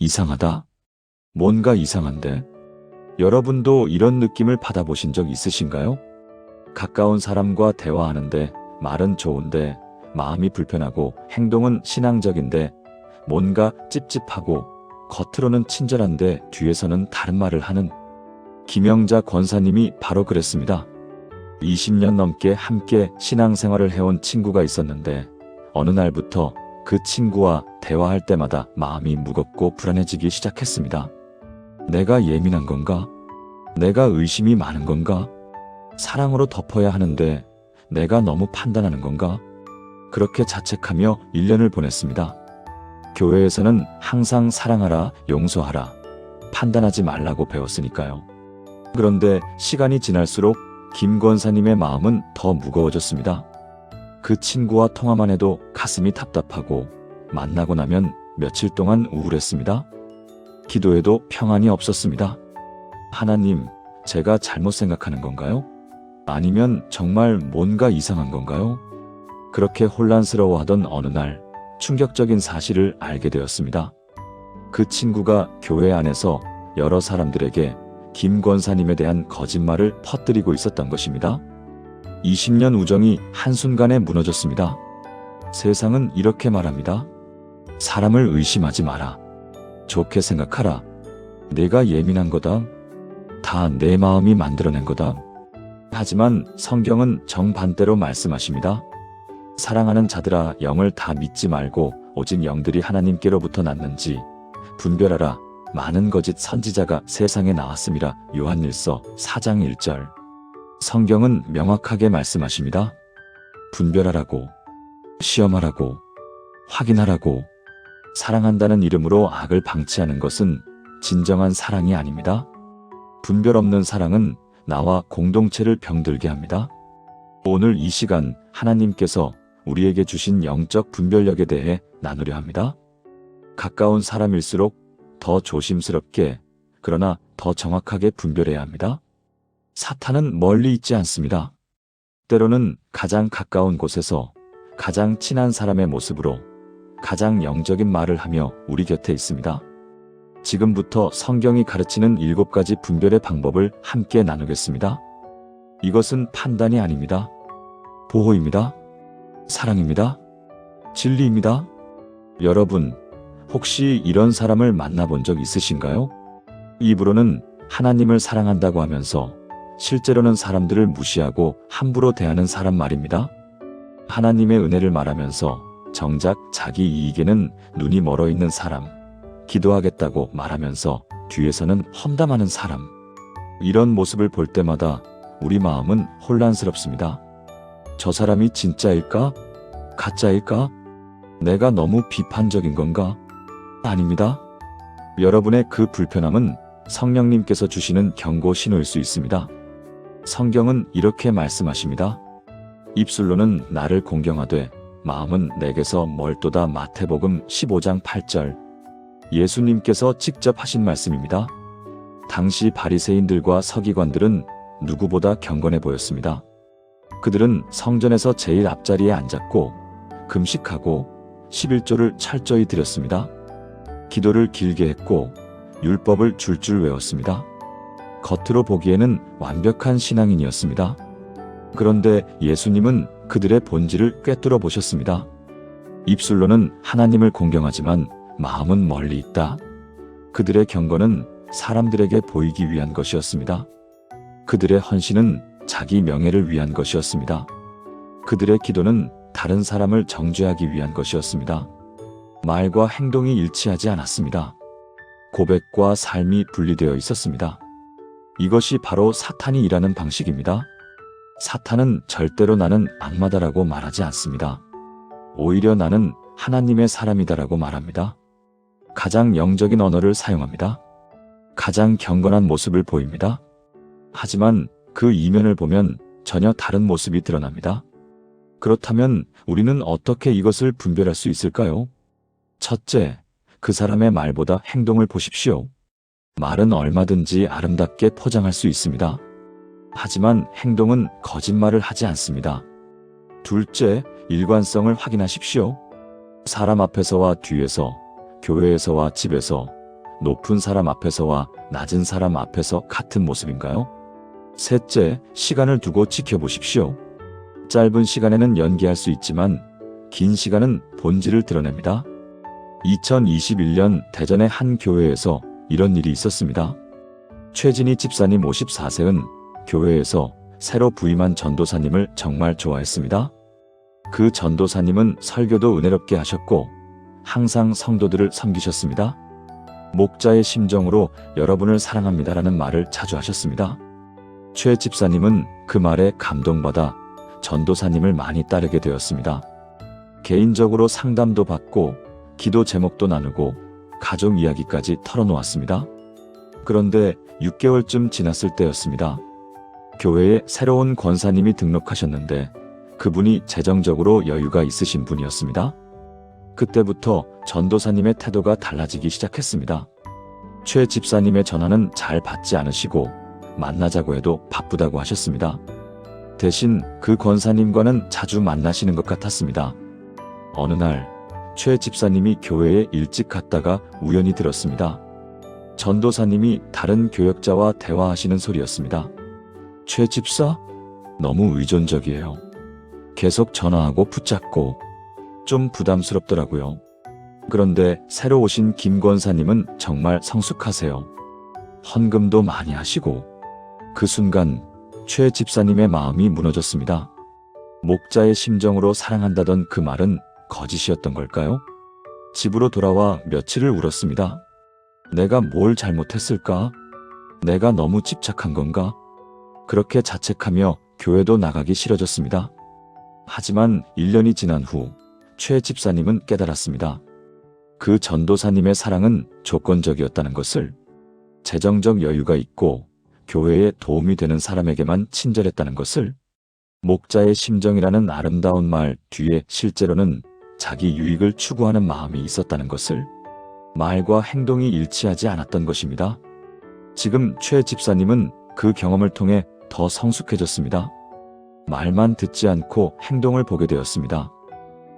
이상하다. 뭔가 이상한데. 여러분도 이런 느낌을 받아보신 적 있으신가요? 가까운 사람과 대화하는데 말은 좋은데 마음이 불편하고 행동은 신앙적인데 뭔가 찝찝하고 겉으로는 친절한데 뒤에서는 다른 말을 하는 김영자 권사님이 바로 그랬습니다. 20년 넘게 함께 신앙생활을 해온 친구가 있었는데 어느 날부터 그 친구와 대화할 때마다 마음이 무겁고 불안해지기 시작했습니다. 내가 예민한 건가? 내가 의심이 많은 건가? 사랑으로 덮어야 하는데 내가 너무 판단하는 건가? 그렇게 자책하며 1년을 보냈습니다. 교회에서는 항상 사랑하라, 용서하라, 판단하지 말라고 배웠으니까요. 그런데 시간이 지날수록 김 권사님의 마음은 더 무거워졌습니다. 그 친구와 통화만 해도 가슴이 답답하고 만나고 나면 며칠 동안 우울했습니다. 기도해도 평안이 없었습니다. 하나님, 제가 잘못 생각하는 건가요? 아니면 정말 뭔가 이상한 건가요? 그렇게 혼란스러워하던 어느 날 충격적인 사실을 알게 되었습니다. 그 친구가 교회 안에서 여러 사람들에게 김 권사님에 대한 거짓말을 퍼뜨리고 있었던 것입니다. 20년 우정이 한순간에 무너졌습니다. 세상은 이렇게 말합니다. 사람을 의심하지 마라. 좋게 생각하라. 내가 예민한 거다. 다 내 마음이 만들어낸 거다. 하지만 성경은 정반대로 말씀하십니다. 사랑하는 자들아, 영을 다 믿지 말고 오직 영들이 하나님께로부터 났는지 분별하라. 많은 거짓 선지자가 세상에 나왔음이라. 요한일서 4장 1절. 성경은 명확하게 말씀하십니다. 분별하라고, 시험하라고, 확인하라고. 사랑한다는 이름으로 악을 방치하는 것은 진정한 사랑이 아닙니다. 분별 없는 사랑은 나와 공동체를 병들게 합니다. 오늘 이 시간 하나님께서 우리에게 주신 영적 분별력에 대해 나누려 합니다. 가까운 사람일수록 더 조심스럽게, 그러나 더 정확하게 분별해야 합니다. 사탄은 멀리 있지 않습니다. 때로는 가장 가까운 곳에서 가장 친한 사람의 모습으로 가장 영적인 말을 하며 우리 곁에 있습니다. 지금부터 성경이 가르치는 7가지 분별의 방법을 함께 나누겠습니다. 이것은 판단이 아닙니다. 보호입니다. 사랑입니다. 진리입니다. 여러분, 혹시 이런 사람을 만나본 적 있으신가요? 입으로는 하나님을 사랑한다고 하면서 실제로는 사람들을 무시하고 함부로 대하는 사람 말입니다. 하나님의 은혜를 말하면서 정작 자기 이익에는 눈이 멀어 있는 사람, 기도하겠다고 말하면서 뒤에서는 험담하는 사람. 이런 모습을 볼 때마다 우리 마음은 혼란스럽습니다. 저 사람이 진짜일까? 가짜일까? 내가 너무 비판적인 건가? 아닙니다. 여러분의 그 불편함은 성령님께서 주시는 경고 신호일 수 있습니다. 성경은 이렇게 말씀하십니다. 입술로는 나를 공경하되 마음은 내게서 멀도다. 마태복음 15장 8절. 예수님께서 직접 하신 말씀입니다. 당시 바리새인들과 서기관들은 누구보다 경건해 보였습니다. 그들은 성전에서 제일 앞자리에 앉았고 금식하고 11조를 철저히 드렸습니다. 기도를 길게 했고 율법을 줄줄 외웠습니다. 겉으로 보기에는 완벽한 신앙인이었습니다. 그런데 예수님은 그들의 본질을 꿰뚫어 보셨습니다. 입술로는 하나님을 공경하지만 마음은 멀리 있다. 그들의 경건은 사람들에게 보이기 위한 것이었습니다. 그들의 헌신은 자기 명예를 위한 것이었습니다. 그들의 기도는 다른 사람을 정죄하기 위한 것이었습니다. 말과 행동이 일치하지 않았습니다. 고백과 삶이 분리되어 있었습니다. 이것이 바로 사탄이 일하는 방식입니다. 사탄은 절대로 나는 악마다라고 말하지 않습니다. 오히려 나는 하나님의 사람이다라고 말합니다. 가장 영적인 언어를 사용합니다. 가장 경건한 모습을 보입니다. 하지만 그 이면을 보면 전혀 다른 모습이 드러납니다. 그렇다면 우리는 어떻게 이것을 분별할 수 있을까요? 첫째, 그 사람의 말보다 행동을 보십시오. 말은 얼마든지 아름답게 포장할 수 있습니다. 하지만 행동은 거짓말을 하지 않습니다. 둘째, 일관성을 확인하십시오. 사람 앞에서와 뒤에서, 교회에서와 집에서, 높은 사람 앞에서와 낮은 사람 앞에서 같은 모습인가요? 셋째, 시간을 두고 지켜보십시오. 짧은 시간에는 연기할 수 있지만 긴 시간은 본질을 드러냅니다. 2021년 대전의 한 교회에서 이런 일이 있었습니다. 최진희 집사님 54세는 교회에서 새로 부임한 전도사님을 정말 좋아했습니다. 그 전도사님은 설교도 은혜롭게 하셨고 항상 성도들을 섬기셨습니다. 목자의 심정으로 여러분을 사랑합니다라는 말을 자주 하셨습니다. 최 집사님은 그 말에 감동받아 전도사님을 많이 따르게 되었습니다. 개인적으로 상담도 받고 기도 제목도 나누고 가족 이야기까지 털어놓았습니다. 그런데 6개월쯤 지났을 때였습니다. 교회에 새로운 권사님이 등록하셨는데 그분이 재정적으로 여유가 있으신 분이었습니다. 그때부터 전도사님의 태도가 달라지기 시작했습니다. 최 집사님의 전화는 잘 받지 않으시고 만나자고 해도 바쁘다고 하셨습니다. 대신 그 권사님과는 자주 만나시는 것 같았습니다. 어느 날 최 집사님이 교회에 일찍 갔다가 우연히 들었습니다. 전도사님이 다른 교역자와 대화하시는 소리였습니다. 최 집사? 너무 의존적이에요. 계속 전화하고 붙잡고 좀 부담스럽더라고요. 그런데 새로 오신 김 권사님은 정말 성숙하세요. 헌금도 많이 하시고. 그 순간 최 집사님의 마음이 무너졌습니다. 목자의 심정으로 사랑한다던 그 말은 거짓이었던 걸까요? 집으로 돌아와 며칠을 울었습니다. 내가 뭘 잘못했을까? 내가 너무 집착한 건가? 그렇게 자책하며 교회도 나가기 싫어졌습니다. 하지만 1년이 지난 후 최 집사님은 깨달았습니다. 그 전도사님의 사랑은 조건적이었다는 것을, 재정적 여유가 있고 교회에 도움이 되는 사람에게만 친절했다는 것을, 목자의 심정이라는 아름다운 말 뒤에 실제로는 자기 유익을 추구하는 마음이 있었다는 것을, 말과 행동이 일치하지 않았던 것입니다. 지금 최 집사님은 그 경험을 통해 더 성숙해졌습니다. 말만 듣지 않고 행동을 보게 되었습니다.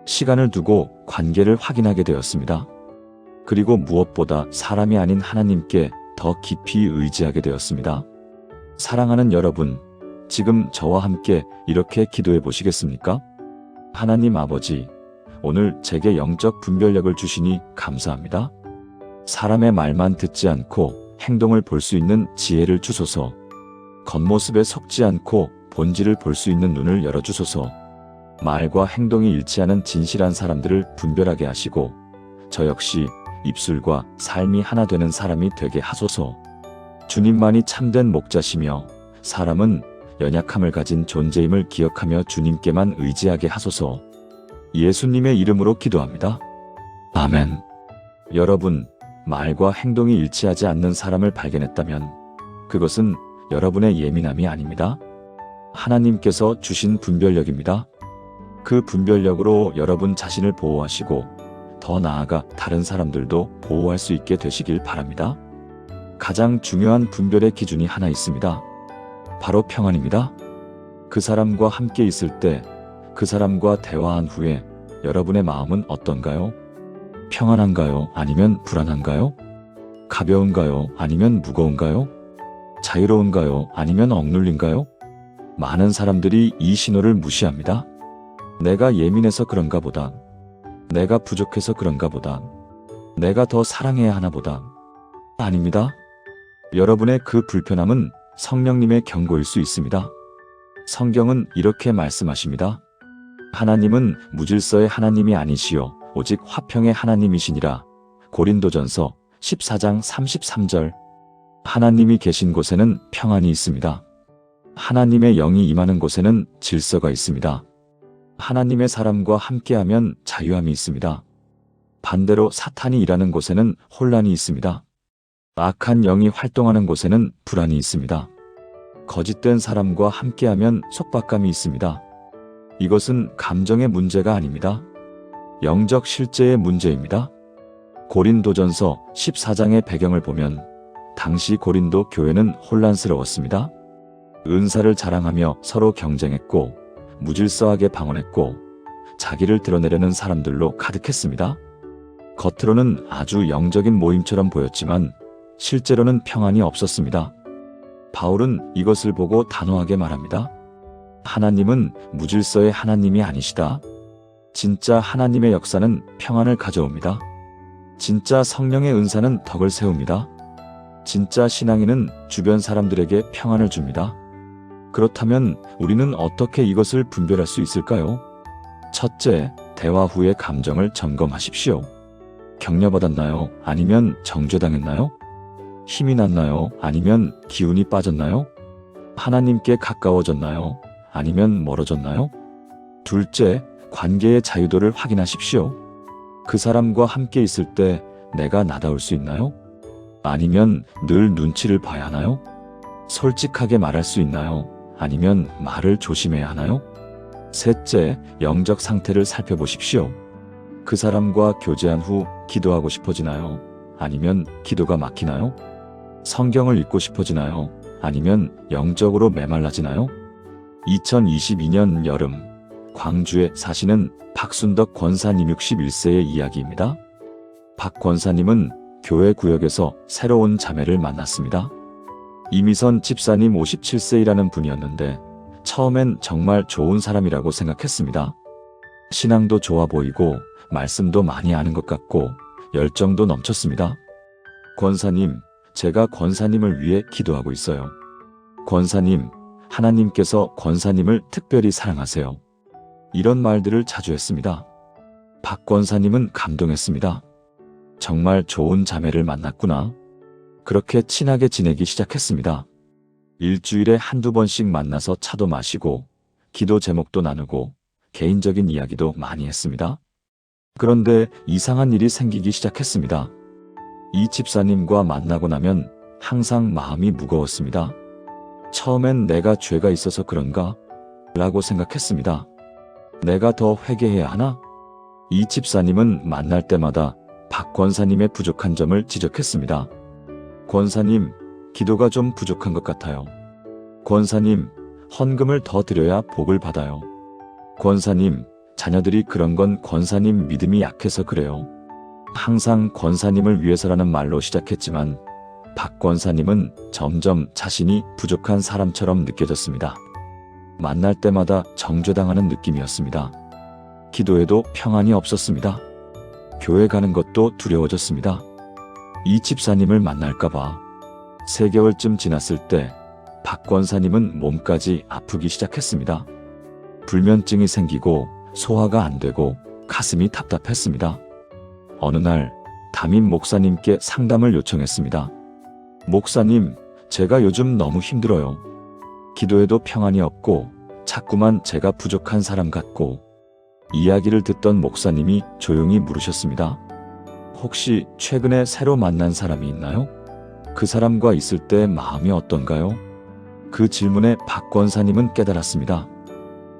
시간을 두고 관계를 확인하게 되었습니다. 그리고 무엇보다 사람이 아닌 하나님께 더 깊이 의지하게 되었습니다. 사랑하는 여러분, 지금 저와 함께 이렇게 기도해 보시겠습니까? 하나님 아버지, 오늘 제게 영적 분별력을 주시니 감사합니다. 사람의 말만 듣지 않고 행동을 볼 수 있는 지혜를 주소서. 겉모습에 속지 않고 본질을 볼 수 있는 눈을 열어주소서. 말과 행동이 일치하는 진실한 사람들을 분별하게 하시고 저 역시 입술과 삶이 하나 되는 사람이 되게 하소서. 주님만이 참된 목자시며 사람은 연약함을 가진 존재임을 기억하며 주님께만 의지하게 하소서. 예수님의 이름으로 기도합니다. 아멘. 여러분, 말과 행동이 일치하지 않는 사람을 발견했다면 그것은 여러분의 예민함이 아닙니다. 하나님께서 주신 분별력입니다. 그 분별력으로 여러분 자신을 보호하시고 더 나아가 다른 사람들도 보호할 수 있게 되시길 바랍니다. 가장 중요한 분별의 기준이 하나 있습니다. 바로 평안입니다. 그 사람과 함께 있을 때, 그 사람과 대화한 후에 여러분의 마음은 어떤가요? 평안한가요? 아니면 불안한가요? 가벼운가요? 아니면 무거운가요? 자유로운가요? 아니면 억눌린가요? 많은 사람들이 이 신호를 무시합니다. 내가 예민해서 그런가 보다. 내가 부족해서 그런가 보다. 내가 더 사랑해야 하나 보다. 아닙니다. 여러분의 그 불편함은 성령님의 경고일 수 있습니다. 성경은 이렇게 말씀하십니다. 하나님은 무질서의 하나님이 아니시요 오직 화평의 하나님이시니라. 고린도전서 14장 33절. 하나님이 계신 곳에는 평안이 있습니다. 하나님의 영이 임하는 곳에는 질서가 있습니다. 하나님의 사람과 함께하면 자유함이 있습니다. 반대로 사탄이 일하는 곳에는 혼란이 있습니다. 악한 영이 활동하는 곳에는 불안이 있습니다. 거짓된 사람과 함께하면 속박감이 있습니다. 이것은 감정의 문제가 아닙니다. 영적 실제의 문제입니다. 고린도전서 14장의 배경을 보면 당시 고린도 교회는 혼란스러웠습니다. 은사를 자랑하며 서로 경쟁했고 무질서하게 방언했고 자기를 드러내려는 사람들로 가득했습니다. 겉으로는 아주 영적인 모임처럼 보였지만 실제로는 평안이 없었습니다. 바울은 이것을 보고 단호하게 말합니다. 하나님은 무질서의 하나님이 아니시다. 진짜 하나님의 역사는 평안을 가져옵니다. 진짜 성령의 은사는 덕을 세웁니다. 진짜 신앙인은 주변 사람들에게 평안을 줍니다. 그렇다면 우리는 어떻게 이것을 분별할 수 있을까요? 첫째, 대화 후의 감정을 점검하십시오. 격려받았나요? 아니면 정죄당했나요? 힘이 났나요? 아니면 기운이 빠졌나요? 하나님께 가까워졌나요? 아니면 멀어졌나요? 둘째, 관계의 자유도를 확인하십시오. 그 사람과 함께 있을 때 내가 나다울 수 있나요? 아니면 늘 눈치를 봐야 하나요? 솔직하게 말할 수 있나요? 아니면 말을 조심해야 하나요? 셋째, 영적 상태를 살펴보십시오. 그 사람과 교제한 후 기도하고 싶어지나요? 아니면 기도가 막히나요? 성경을 읽고 싶어지나요? 아니면 영적으로 메말라지나요? 2022년 여름, 광주에 사시는 박순덕 권사님 61세의 이야기입니다. 박 권사님은 교회 구역에서 새로운 자매를 만났습니다. 이미선 집사님 57세이라는 분이었는데 처음엔 정말 좋은 사람이라고 생각했습니다. 신앙도 좋아 보이고 말씀도 많이 아는 것 같고 열정도 넘쳤습니다. 권사님, 제가 권사님을 위해 기도하고 있어요. 권사님, 하나님께서 권사님을 특별히 사랑하세요. 이런 말들을 자주 했습니다. 박 권사님은 감동했습니다. 정말 좋은 자매를 만났구나. 그렇게 친하게 지내기 시작했습니다. 일주일에 한두 번씩 만나서 차도 마시고 기도 제목도 나누고 개인적인 이야기도 많이 했습니다. 그런데 이상한 일이 생기기 시작했습니다. 이 집사님과 만나고 나면 항상 마음이 무거웠습니다. 처음엔 내가 죄가 있어서 그런가? 라고 생각했습니다. 내가 더 회개해야 하나? 이 집사님은 만날 때마다 박 권사님의 부족한 점을 지적했습니다. 권사님, 기도가 좀 부족한 것 같아요. 권사님, 헌금을 더 드려야 복을 받아요. 권사님, 자녀들이 그런 건 권사님 믿음이 약해서 그래요. 항상 권사님을 위해서라는 말로 시작했지만 박 권사님은 점점 자신이 부족한 사람처럼 느껴졌습니다. 만날 때마다 정죄당하는 느낌이었습니다. 기도에도 평안이 없었습니다. 교회 가는 것도 두려워졌습니다. 이 집사님을 만날까봐 3개월쯤 지났을 때 박 권사님은 몸까지 아프기 시작했습니다. 불면증이 생기고 소화가 안 되고 가슴이 답답했습니다. 어느 날 담임 목사님께 상담을 요청했습니다. 목사님, 제가 요즘 너무 힘들어요. 기도에도 평안이 없고 자꾸만 제가 부족한 사람 같고. 이야기를 듣던 목사님이 조용히 물으셨습니다. 혹시 최근에 새로 만난 사람이 있나요? 그 사람과 있을 때 마음이 어떤가요? 그 질문에 박 권사님은 깨달았습니다.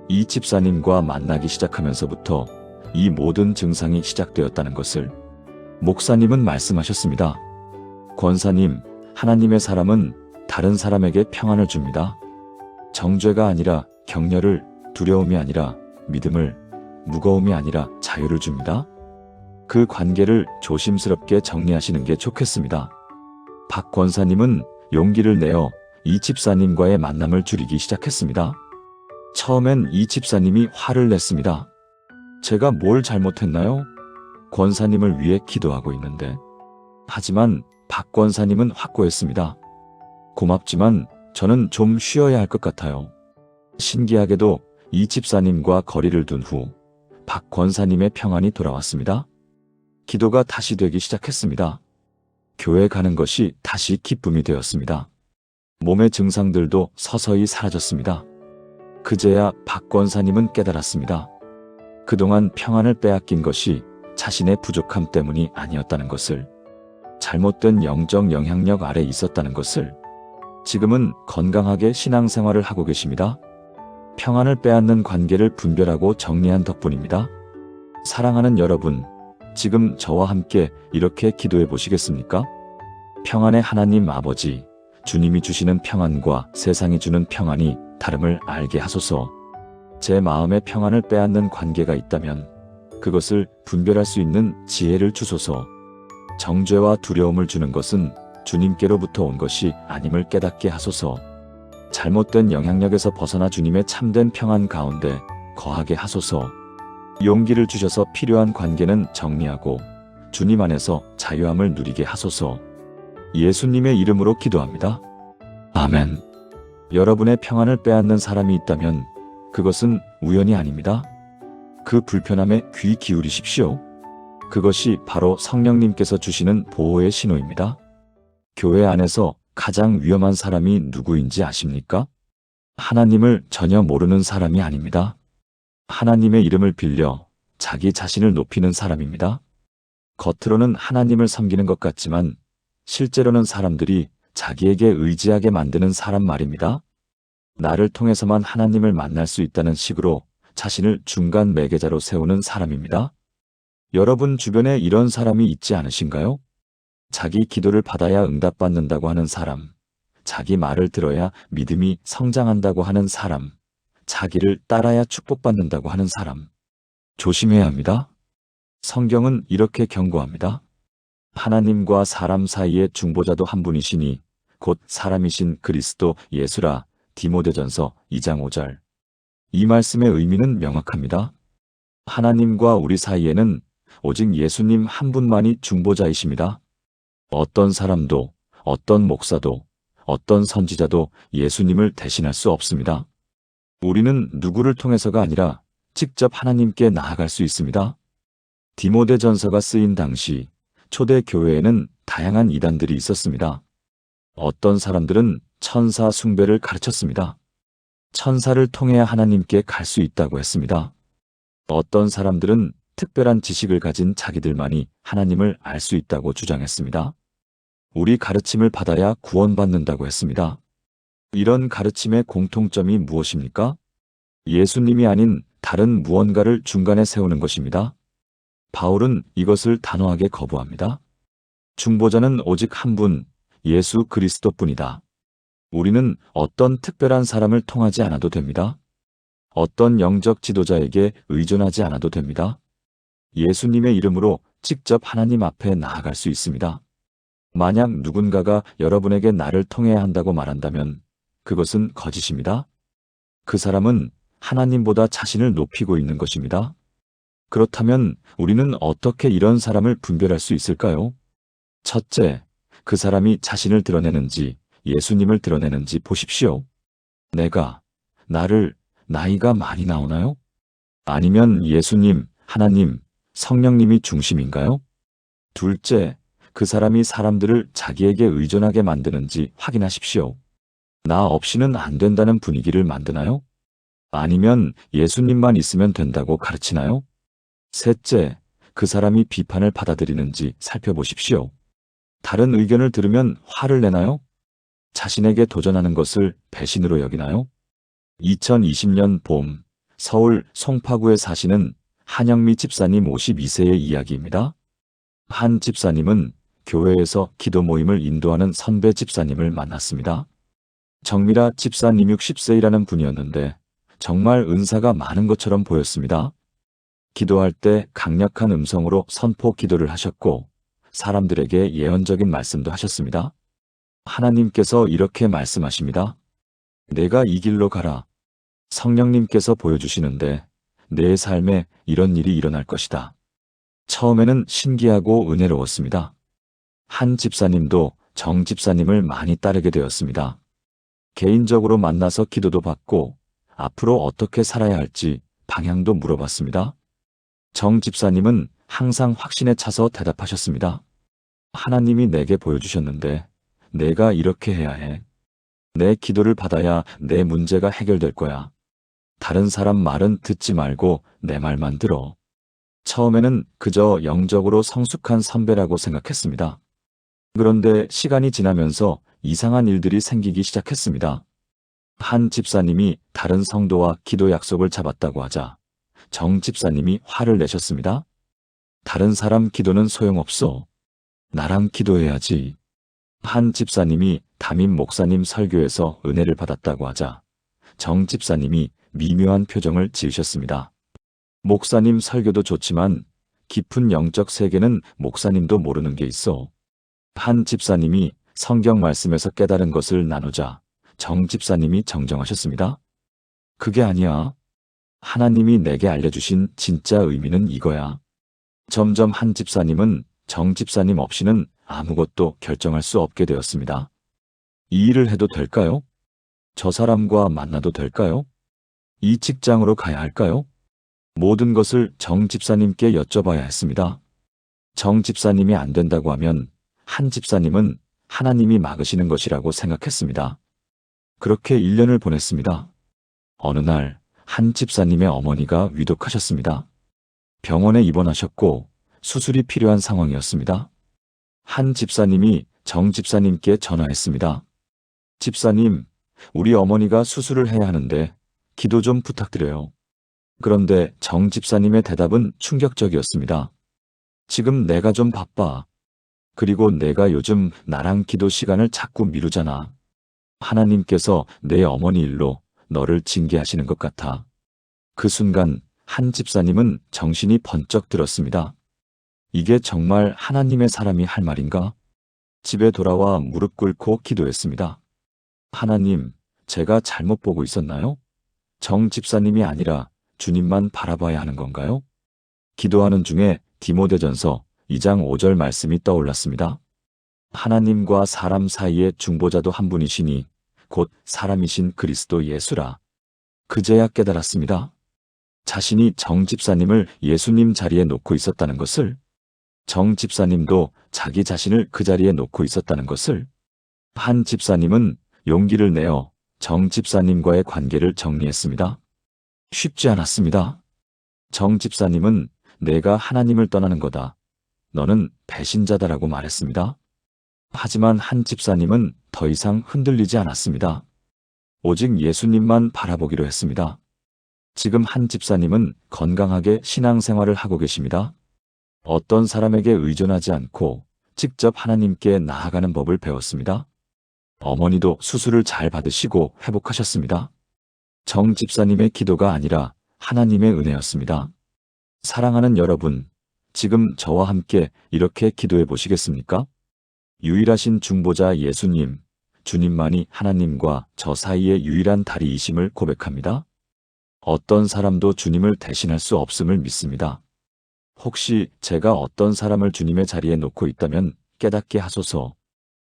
이 집사님과 만나기 시작하면서부터 이 모든 증상이 시작되었다는 것을. 목사님은 말씀하셨습니다. 권사님, 하나님의 사람은 다른 사람에게 평안을 줍니다. 정죄가 아니라 격려를, 두려움이 아니라 믿음을, 무거움이 아니라 자유를 줍니다. 그 관계를 조심스럽게 정리하시는 게 좋겠습니다. 박 권사님은 용기를 내어 이 집사님과의 만남을 줄이기 시작했습니다. 처음엔 이 집사님이 화를 냈습니다. 제가 뭘 잘못했나요? 권사님을 위해 기도하고 있는데. 하지만 박 권사님은 확고했습니다. 고맙지만 저는 좀 쉬어야 할 것 같아요. 신기하게도 이 집사님과 거리를 둔 후 박 권사님의 평안이 돌아왔습니다. 기도가 다시 되기 시작했습니다. 교회 가는 것이 다시 기쁨이 되었습니다. 몸의 증상들도 서서히 사라졌습니다. 그제야 박 권사님은 깨달았습니다. 그동안 평안을 빼앗긴 것이 자신의 부족함 때문이 아니었다는 것을, 잘못된 영적 영향력 아래 있었다는 것을. 지금은 건강하게 신앙생활을 하고 계십니다. 평안을 빼앗는 관계를 분별하고 정리한 덕분입니다. 사랑하는 여러분, 지금 저와 함께 이렇게 기도해 보시겠습니까? 평안의 하나님 아버지, 주님이 주시는 평안과 세상이 주는 평안이 다름을 알게 하소서. 제 마음의 평안을 빼앗는 관계가 있다면 그것을 분별할 수 있는 지혜를 주소서. 정죄와 두려움을 주는 것은 주님께로부터 온 것이 아님을 깨닫게 하소서. 잘못된 영향력에서 벗어나 주님의 참된 평안 가운데 거하게 하소서. 용기를 주셔서 필요한 관계는 정리하고 주님 안에서 자유함을 누리게 하소서. 예수님의 이름으로 기도합니다. 아멘. 여러분의 평안을 빼앗는 사람이 있다면 그것은 우연이 아닙니다. 그 불편함에 귀 기울이십시오. 그것이 바로 성령님께서 주시는 보호의 신호입니다. 교회 안에서 가장 위험한 사람이 누구인지 아십니까? 하나님을 전혀 모르는 사람이 아닙니다. 하나님의 이름을 빌려 자기 자신을 높이는 사람입니다. 겉으로는 하나님을 섬기는 것 같지만 실제로는 사람들이 자기에게 의지하게 만드는 사람 말입니다. 나를 통해서만 하나님을 만날 수 있다는 식으로 자신을 중간 매개자로 세우는 사람입니다. 여러분 주변에 이런 사람이 있지 않으신가요? 자기 기도를 받아야 응답받는다고 하는 사람, 자기 말을 들어야 믿음이 성장한다고 하는 사람, 자기를 따라야 축복받는다고 하는 사람. 조심해야 합니다. 성경은 이렇게 경고합니다. 하나님과 사람 사이의 중보자도 한 분이시니 곧 사람이신 그리스도 예수라. 디모데전서 2장 5절. 이 말씀의 의미는 명확합니다. 하나님과 우리 사이에는 오직 예수님 한 분만이 중보자이십니다. 어떤 사람도, 어떤 목사도, 어떤 선지자도 예수님을 대신할 수 없습니다. 우리는 누구를 통해서가 아니라 직접 하나님께 나아갈 수 있습니다. 디모데전서가 쓰인 당시 초대 교회에는 다양한 이단들이 있었습니다. 어떤 사람들은 천사 숭배를 가르쳤습니다. 천사를 통해야 하나님께 갈 수 있다고 했습니다. 어떤 사람들은 특별한 지식을 가진 자기들만이 하나님을 알 수 있다고 주장했습니다. 우리 가르침을 받아야 구원받는다고 했습니다. 이런 가르침의 공통점이 무엇입니까? 예수님이 아닌 다른 무언가를 중간에 세우는 것입니다. 바울은 이것을 단호하게 거부합니다. 중보자는 오직 한 분, 예수 그리스도뿐이다. 우리는 어떤 특별한 사람을 통하지 않아도 됩니다. 어떤 영적 지도자에게 의존하지 않아도 됩니다. 예수님의 이름으로 직접 하나님 앞에 나아갈 수 있습니다. 만약 누군가가 여러분에게 나를 통해야 한다고 말한다면 그것은 거짓입니다. 그 사람은 하나님보다 자신을 높이고 있는 것입니다. 그렇다면 우리는 어떻게 이런 사람을 분별할 수 있을까요? 첫째, 그 사람이 자신을 드러내는지 예수님을 드러내는지 보십시오. 나이가 많이 나오나요? 아니면 예수님, 하나님, 성령님이 중심인가요? 둘째, 그 사람이 사람들을 자기에게 의존하게 만드는지 확인하십시오. 나 없이는 안 된다는 분위기를 만드나요? 아니면 예수님만 있으면 된다고 가르치나요? 셋째, 그 사람이 비판을 받아들이는지 살펴보십시오. 다른 의견을 들으면 화를 내나요? 자신에게 도전하는 것을 배신으로 여기나요? 2020년 봄, 서울 송파구에 사시는 한영미 집사님 52세의 이야기입니다. 한 집사님은 교회에서 기도 모임을 인도하는 선배 집사님을 만났습니다. 정미라 집사님 60세이라는 분이었는데 정말 은사가 많은 것처럼 보였습니다. 기도할 때 강력한 음성으로 선포 기도를 하셨고 사람들에게 예언적인 말씀도 하셨습니다. 하나님께서 이렇게 말씀하십니다. 내가 이 길로 가라. 성령님께서 보여주시는데 내 삶에 이런 일이 일어날 것이다. 처음에는 신기하고 은혜로웠습니다. 한 집사님도 정 집사님을 많이 따르게 되었습니다. 개인적으로 만나서 기도도 받고 앞으로 어떻게 살아야 할지 방향도 물어봤습니다. 정 집사님은 항상 확신에 차서 대답하셨습니다. 하나님이 내게 보여주셨는데 내가 이렇게 해야 해. 내 기도를 받아야 내 문제가 해결될 거야. 다른 사람 말은 듣지 말고 내 말만 들어. 처음에는 그저 영적으로 성숙한 선배라고 생각했습니다. 그런데 시간이 지나면서 이상한 일들이 생기기 시작했습니다. 한 집사님이 다른 성도와 기도 약속을 잡았다고 하자 정 집사님이 화를 내셨습니다. 다른 사람 기도는 소용없어. 나랑 기도해야지. 한 집사님이 담임 목사님 설교에서 은혜를 받았다고 하자 정 집사님이 미묘한 표정을 지으셨습니다. 목사님 설교도 좋지만 깊은 영적 세계는 목사님도 모르는 게 있어. 한 집사님이 성경 말씀에서 깨달은 것을 나누자 정 집사님이 정정하셨습니다. 그게 아니야. 하나님이 내게 알려주신 진짜 의미는 이거야. 점점 한 집사님은 정 집사님 없이는 아무것도 결정할 수 없게 되었습니다. 이 일을 해도 될까요? 저 사람과 만나도 될까요? 이 직장으로 가야 할까요? 모든 것을 정 집사님께 여쭤봐야 했습니다. 정 집사님이 안 된다고 하면 한 집사님은 하나님이 막으시는 것이라고 생각했습니다. 그렇게 1년을 보냈습니다. 어느 날 한 집사님의 어머니가 위독하셨습니다. 병원에 입원하셨고 수술이 필요한 상황이었습니다. 한 집사님이 정 집사님께 전화했습니다. 집사님, 우리 어머니가 수술을 해야 하는데 기도 좀 부탁드려요. 그런데 정 집사님의 대답은 충격적이었습니다. 지금 내가 좀 바빠. 그리고 내가 요즘 나랑 기도 시간을 자꾸 미루잖아. 하나님께서 내 어머니 일로 너를 징계하시는 것 같아. 그 순간 한 집사님은 정신이 번쩍 들었습니다. 이게 정말 하나님의 사람이 할 말인가? 집에 돌아와 무릎 꿇고 기도했습니다. 하나님, 제가 잘못 보고 있었나요? 정 집사님이 아니라 주님만 바라봐야 하는 건가요? 기도하는 중에 디모데전서 2장 5절 말씀이 떠올랐습니다. 하나님과 사람 사이의 중보자도 한 분이시니 곧 사람이신 그리스도 예수라. 그제야 깨달았습니다. 자신이 정 집사님을 예수님 자리에 놓고 있었다는 것을, 정 집사님도 자기 자신을 그 자리에 놓고 있었다는 것을. 한 집사님은 용기를 내어 정 집사님과의 관계를 정리했습니다. 쉽지 않았습니다. 정 집사님은 내가 하나님을 떠나는 거다. 너는 배신자다라고 말했습니다. 하지만 한 집사님은 더 이상 흔들리지 않았습니다. 오직 예수님만 바라보기로 했습니다. 지금 한 집사님은 건강하게 신앙생활을 하고 계십니다. 어떤 사람에게 의존하지 않고 직접 하나님께 나아가는 법을 배웠습니다. 어머니도 수술을 잘 받으시고 회복하셨습니다. 정 집사님의 기도가 아니라 하나님의 은혜였습니다. 사랑하는 여러분, 지금 저와 함께 이렇게 기도해 보시겠습니까? 유일하신 중보자 예수님, 주님만이 하나님과 저 사이의 유일한 다리이심을 고백합니다. 어떤 사람도 주님을 대신할 수 없음을 믿습니다. 혹시 제가 어떤 사람을 주님의 자리에 놓고 있다면 깨닫게 하소서.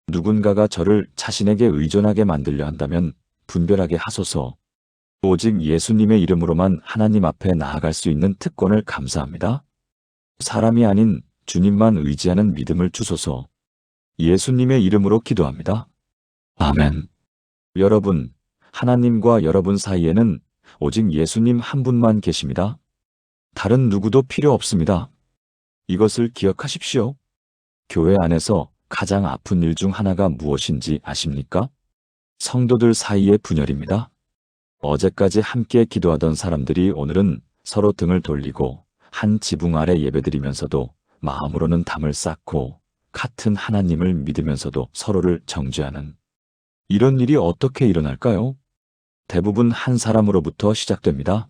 누군가가 저를 자신에게 의존하게 만들려 한다면 분별하게 하소서. 오직 예수님의 이름으로만 하나님 앞에 나아갈 수 있는 특권을 감사합니다. 사람이 아닌 주님만 의지하는 믿음을 주소서. 예수님의 이름으로 기도합니다. 아멘. 여러분, 하나님과 여러분 사이에는 오직 예수님 한 분만 계십니다. 다른 누구도 필요 없습니다. 이것을 기억하십시오. 교회 안에서 가장 아픈 일 중 하나가 무엇인지 아십니까? 성도들 사이의 분열입니다. 어제까지 함께 기도하던 사람들이 오늘은 서로 등을 돌리고 한 지붕 아래 예배드리면서도 마음으로는 담을 쌓고 같은 하나님을 믿으면서도 서로를 정죄하는, 이런 일이 어떻게 일어날까요? 대부분 한 사람으로부터 시작됩니다.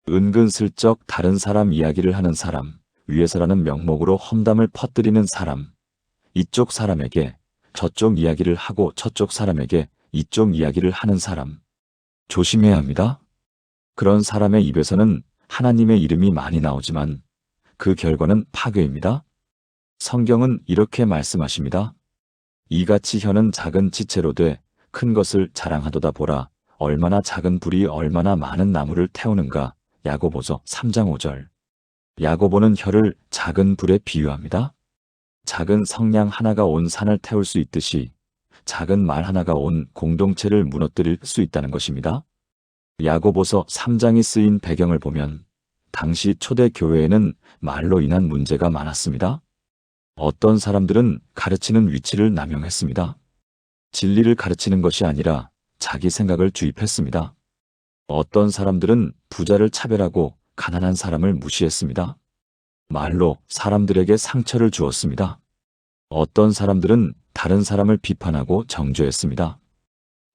은근슬쩍 다른 사람 이야기를 하는 사람, 위해서라는 명목으로 험담을 퍼뜨리는 사람, 이쪽 사람에게 저쪽 이야기를 하고 저쪽 사람에게 이쪽 이야기를 하는 사람. 조심해야 합니다. 그런 사람의 입에서는 하나님의 이름이 많이 나오지만 그 결과는 파괴입니다. 성경은 이렇게 말씀하십니다. 이같이 혀는 작은 지체로 돼 큰 것을 자랑하도다 보라. 얼마나 작은 불이 얼마나 많은 나무를 태우는가. 야고보서 3장 5절. 야고보는 혀를 작은 불에 비유합니다. 작은 성냥 하나가 온 산을 태울 수 있듯이 작은 말 하나가 온 공동체를 무너뜨릴 수 있다는 것입니다. 야고보서 3장이 쓰인 배경을 보면 당시 초대 교회에는 말로 인한 문제가 많았습니다. 어떤 사람들은 가르치는 위치를 남용했습니다. 진리를 가르치는 것이 아니라 자기 생각을 주입했습니다. 어떤 사람들은 부자를 차별하고 가난한 사람을 무시했습니다. 말로 사람들에게 상처를 주었습니다. 어떤 사람들은 다른 사람을 비판하고 정죄했습니다.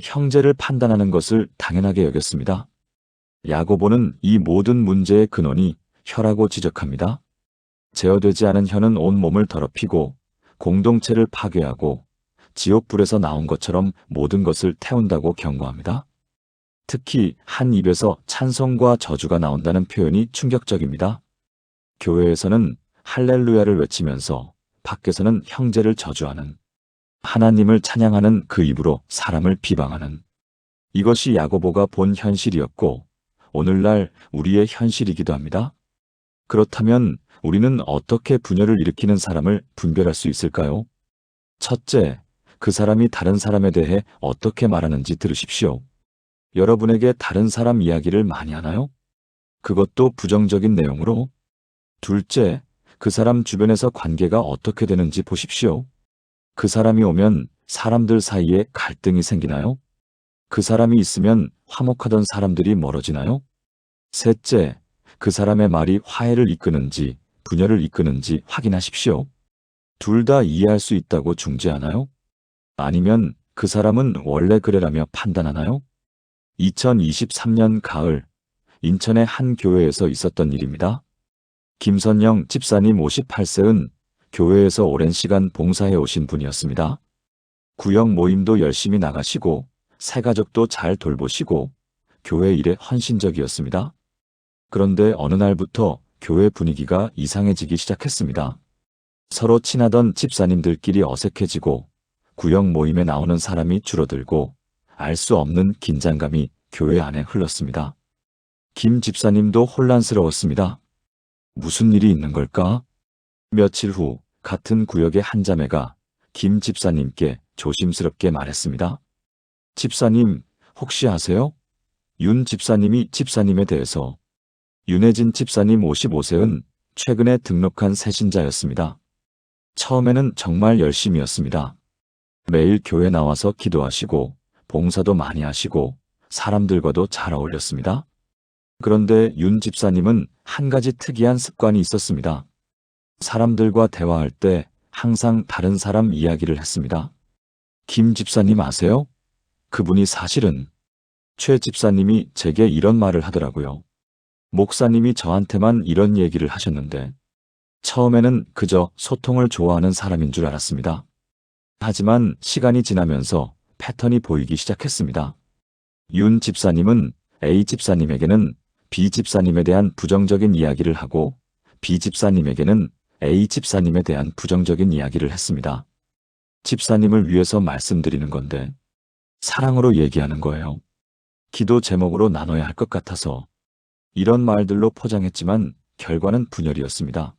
형제를 판단하는 것을 당연하게 여겼습니다. 야고보는 이 모든 문제의 근원이 혀라고 지적합니다. 제어되지 않은 혀는 온 몸을 더럽히고 공동체를 파괴하고 지옥불에서 나온 것처럼 모든 것을 태운다고 경고합니다. 특히 한 입에서 찬송과 저주가 나온다는 표현이 충격적입니다. 교회에서는 할렐루야를 외치면서 밖에서는 형제를 저주하는, 하나님을 찬양하는 그 입으로 사람을 비방하는, 이것이 야고보가 본 현실이었고 오늘날 우리의 현실이기도 합니다. 그렇다면 우리는 어떻게 분열을 일으키는 사람을 분별할 수 있을까요? 첫째, 그 사람이 다른 사람에 대해 어떻게 말하는지 들으십시오. 여러분에게 다른 사람 이야기를 많이 하나요? 그것도 부정적인 내용으로. 둘째, 그 사람 주변에서 관계가 어떻게 되는지 보십시오. 그 사람이 오면 사람들 사이에 갈등이 생기나요? 그 사람이 있으면 화목하던 사람들이 멀어지나요? 셋째, 그 사람의 말이 화해를 이끄는지 분열을 이끄는지 확인하십시오. 둘 다 이해할 수 있다고 중재하나요? 아니면 그 사람은 원래 그래라며 판단하나요? 2023년 가을, 인천의 한 교회에서 있었던 일입니다. 김선영 집사님 58세은 교회에서 오랜 시간 봉사해 오신 분이었습니다. 구역 모임도 열심히 나가시고 새가족도 잘 돌보시고 교회 일에 헌신적이었습니다. 그런데 어느 날부터 교회 분위기가 이상해지기 시작했습니다. 서로 친하던 집사님들끼리 어색해지고 구역 모임에 나오는 사람이 줄어들고 알 수 없는 긴장감이 교회 안에 흘렀습니다. 김 집사님도 혼란스러웠습니다. 무슨 일이 있는 걸까? 며칠 후 같은 구역의 한 자매가 김 집사님께 조심스럽게 말했습니다. 집사님, 혹시 아세요? 윤 집사님이 집사님에 대해서. 윤혜진 집사님 55세은 최근에 등록한 새신자였습니다. 처음에는 정말 열심이었습니다. 매일 교회 나와서 기도하시고 봉사도 많이 하시고 사람들과도 잘 어울렸습니다. 그런데 윤 집사님은 한 가지 특이한 습관이 있었습니다. 사람들과 대화할 때 항상 다른 사람 이야기를 했습니다. 김 집사님 아세요? 그분이 사실은 최 집사님이 제게 이런 말을 하더라고요. 목사님이 저한테만 이런 얘기를 하셨는데 처음에는 그저 소통을 좋아하는 사람인 줄 알았습니다. 하지만 시간이 지나면서 패턴이 보이기 시작했습니다. 윤 집사님은 A 집사님에게는 B 집사님에 대한 부정적인 이야기를 하고 B 집사님에게는 A 집사님에 대한 부정적인 이야기를 했습니다. 집사님을 위해서 말씀드리는 건데 사랑으로 얘기하는 거예요. 기도 제목으로 나눠야 할 것 같아서 이런 말들로 포장했지만 결과는 분열이었습니다.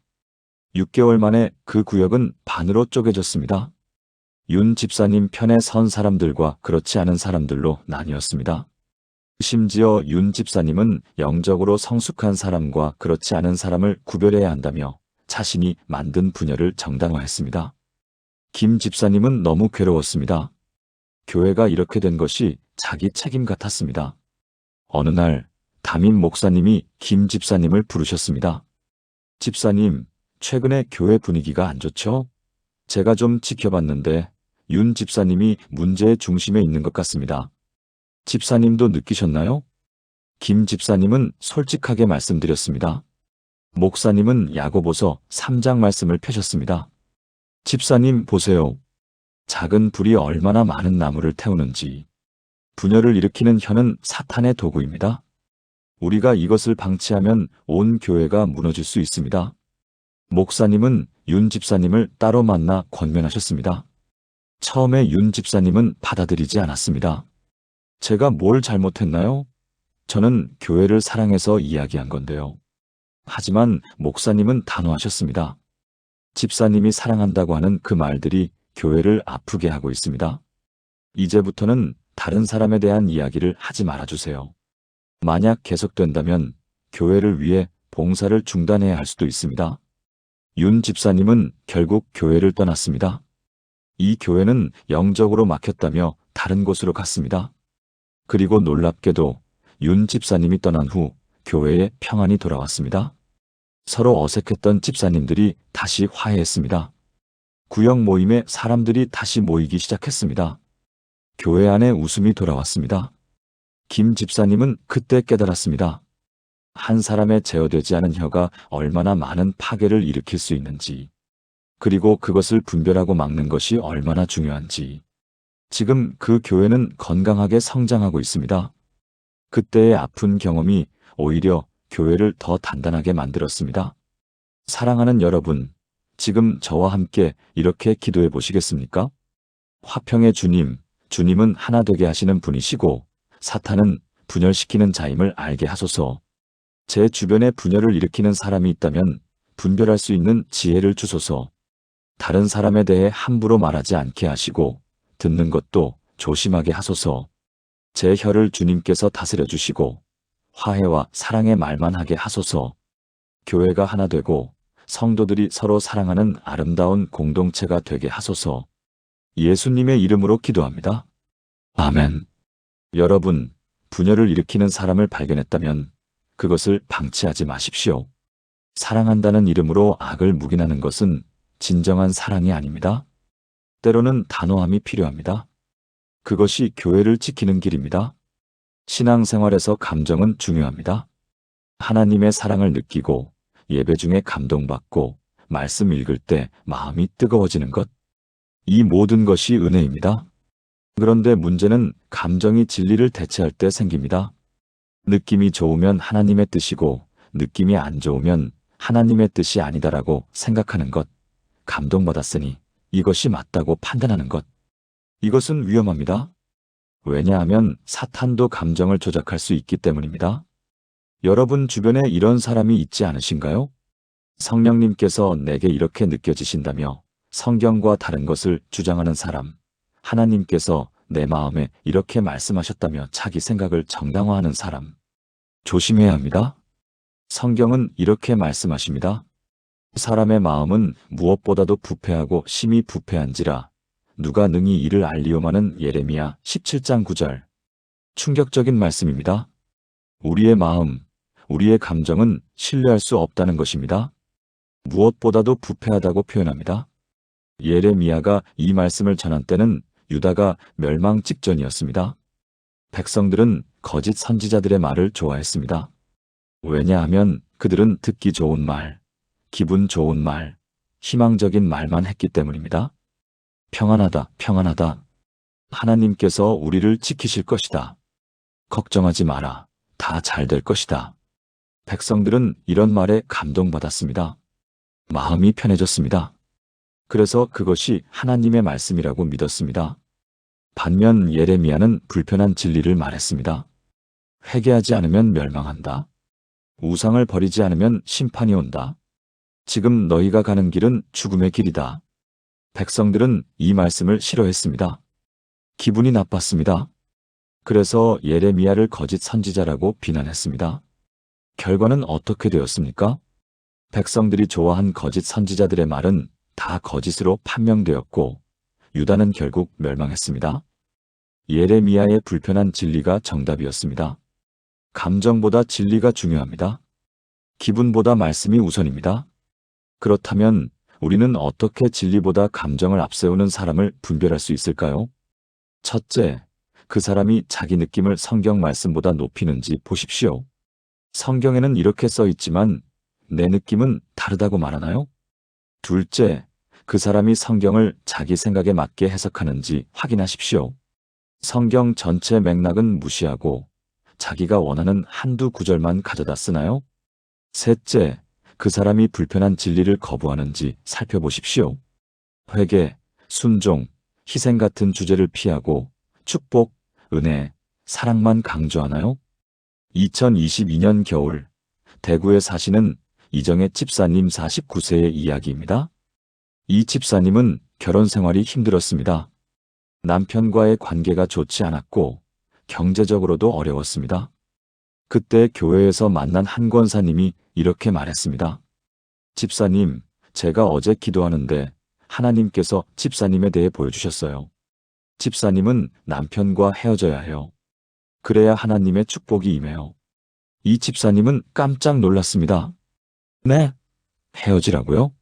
6개월 만에 그 구역은 반으로 쪼개졌습니다. 윤 집사님 편에 선 사람들과 그렇지 않은 사람들로 나뉘었습니다. 심지어 윤 집사님은 영적으로 성숙한 사람과 그렇지 않은 사람을 구별해야 한다며 자신이 만든 분열을 정당화했습니다. 김 집사님은 너무 괴로웠습니다. 교회가 이렇게 된 것이 자기 책임 같았습니다. 어느 날 담임 목사님이 김 집사님을 부르셨습니다. 집사님, 최근에 교회 분위기가 안 좋죠? 제가 좀 지켜봤는데 윤 집사님이 문제의 중심에 있는 것 같습니다. 집사님도 느끼셨나요? 김 집사님은 솔직하게 말씀드렸습니다. 목사님은 야고보서 3장 말씀을 펴셨습니다. 집사님 보세요. 작은 불이 얼마나 많은 나무를 태우는지. 분열을 일으키는 혀는 사탄의 도구입니다. 우리가 이것을 방치하면 온 교회가 무너질 수 있습니다. 목사님은 윤 집사님을 따로 만나 권면하셨습니다. 처음에 윤 집사님은 받아들이지 않았습니다. 제가 뭘 잘못했나요? 저는 교회를 사랑해서 이야기한 건데요. 하지만 목사님은 단호하셨습니다. 집사님이 사랑한다고 하는 그 말들이 교회를 아프게 하고 있습니다. 이제부터는 다른 사람에 대한 이야기를 하지 말아주세요. 만약 계속된다면 교회를 위해 봉사를 중단해야 할 수도 있습니다. 윤 집사님은 결국 교회를 떠났습니다. 이 교회는 영적으로 막혔다며 다른 곳으로 갔습니다. 그리고 놀랍게도 윤 집사님이 떠난 후 교회에 평안이 돌아왔습니다. 서로 어색했던 집사님들이 다시 화해했습니다. 구역 모임에 사람들이 다시 모이기 시작했습니다. 교회 안에 웃음이 돌아왔습니다. 김 집사님은 그때 깨달았습니다. 한 사람의 제어되지 않은 혀가 얼마나 많은 파괴를 일으킬 수 있는지. 그리고 그것을 분별하고 막는 것이 얼마나 중요한지. 지금 그 교회는 건강하게 성장하고 있습니다. 그때의 아픈 경험이 오히려 교회를 더 단단하게 만들었습니다. 사랑하는 여러분, 지금 저와 함께 이렇게 기도해 보시겠습니까? 화평의 주님, 주님은 하나 되게 하시는 분이시고 사탄은 분열시키는 자임을 알게 하소서. 제 주변에 분열을 일으키는 사람이 있다면 분별할 수 있는 지혜를 주소서. 다른 사람에 대해 함부로 말하지 않게 하시고 듣는 것도 조심하게 하소서. 제 혀를 주님께서 다스려 주시고 화해와 사랑의 말만 하게 하소서. 교회가 하나 되고 성도들이 서로 사랑하는 아름다운 공동체가 되게 하소서. 예수님의 이름으로 기도합니다. 아멘. 여러분, 분열을 일으키는 사람을 발견했다면 그것을 방치하지 마십시오. 사랑한다는 이름으로 악을 묵인하는 것은 진정한 사랑이 아닙니다. 때로는 단호함이 필요합니다. 그것이 교회를 지키는 길입니다. 신앙생활에서 감정은 중요합니다. 하나님의 사랑을 느끼고 예배 중에 감동받고 말씀 읽을 때 마음이 뜨거워지는 것. 이 모든 것이 은혜입니다. 그런데 문제는 감정이 진리를 대체할 때 생깁니다. 느낌이 좋으면 하나님의 뜻이고 느낌이 안 좋으면 하나님의 뜻이 아니다라고 생각하는 것. 감동받았으니 이것이 맞다고 판단하는 것. 이것은 위험합니다. 왜냐하면 사탄도 감정을 조작할 수 있기 때문입니다. 여러분 주변에 이런 사람이 있지 않으신가요? 성령님께서 내게 이렇게 느껴지신다며 성경과 다른 것을 주장하는 사람, 하나님께서 내 마음에 이렇게 말씀하셨다며 자기 생각을 정당화하는 사람. 조심해야 합니다. 성경은 이렇게 말씀하십니다. 사람의 마음은 무엇보다도 부패하고 심히 부패한지라 누가 능히 이를 알리오마는 예레미야 17장 9절. 충격적인 말씀입니다. 우리의 마음, 우리의 감정은 신뢰할 수 없다는 것입니다. 무엇보다도 부패하다고 표현합니다. 예레미야가 이 말씀을 전한 때는 유다가 멸망 직전이었습니다. 백성들은 거짓 선지자들의 말을 좋아했습니다. 왜냐하면 그들은 듣기 좋은 말, 기분 좋은 말, 희망적인 말만 했기 때문입니다. 평안하다, 평안하다. 하나님께서 우리를 지키실 것이다. 걱정하지 마라. 다 잘 될 것이다. 백성들은 이런 말에 감동받았습니다. 마음이 편해졌습니다. 그래서 그것이 하나님의 말씀이라고 믿었습니다. 반면 예레미야는 불편한 진리를 말했습니다. 회개하지 않으면 멸망한다. 우상을 버리지 않으면 심판이 온다. 지금 너희가 가는 길은 죽음의 길이다. 백성들은 이 말씀을 싫어했습니다. 기분이 나빴습니다. 그래서 예레미야를 거짓 선지자라고 비난했습니다. 결과는 어떻게 되었습니까? 백성들이 좋아한 거짓 선지자들의 말은 다 거짓으로 판명되었고 유다는 결국 멸망했습니다. 예레미야의 불편한 진리가 정답이었습니다. 감정보다 진리가 중요합니다. 기분보다 말씀이 우선입니다. 그렇다면 우리는 어떻게 진리보다 감정을 앞세우는 사람을 분별할 수 있을까요? 첫째, 그 사람이 자기 느낌을 성경 말씀보다 높이는지 보십시오. 성경에는 이렇게 써 있지만 내 느낌은 다르다고 말하나요? 둘째, 그 사람이 성경을 자기 생각에 맞게 해석하는지 확인하십시오. 성경 전체 맥락은 무시하고 자기가 원하는 한두 구절만 가져다 쓰나요? 셋째, 그 사람이 불편한 진리를 거부하는지 살펴보십시오. 회개, 순종, 희생 같은 주제를 피하고 축복, 은혜, 사랑만 강조하나요? 2022년 겨울, 대구에 사시는 이정혜 집사님 49세의 이야기입니다. 이 집사님은 결혼 생활이 힘들었습니다. 남편과의 관계가 좋지 않았고 경제적으로도 어려웠습니다. 그때 교회에서 만난 한 권사님이 이렇게 말했습니다. 집사님, 제가 어제 기도하는데 하나님께서 집사님에 대해 보여주셨어요. 집사님은 남편과 헤어져야 해요. 그래야 하나님의 축복이 임해요. 이 집사님은 깜짝 놀랐습니다. 네? 헤어지라고요?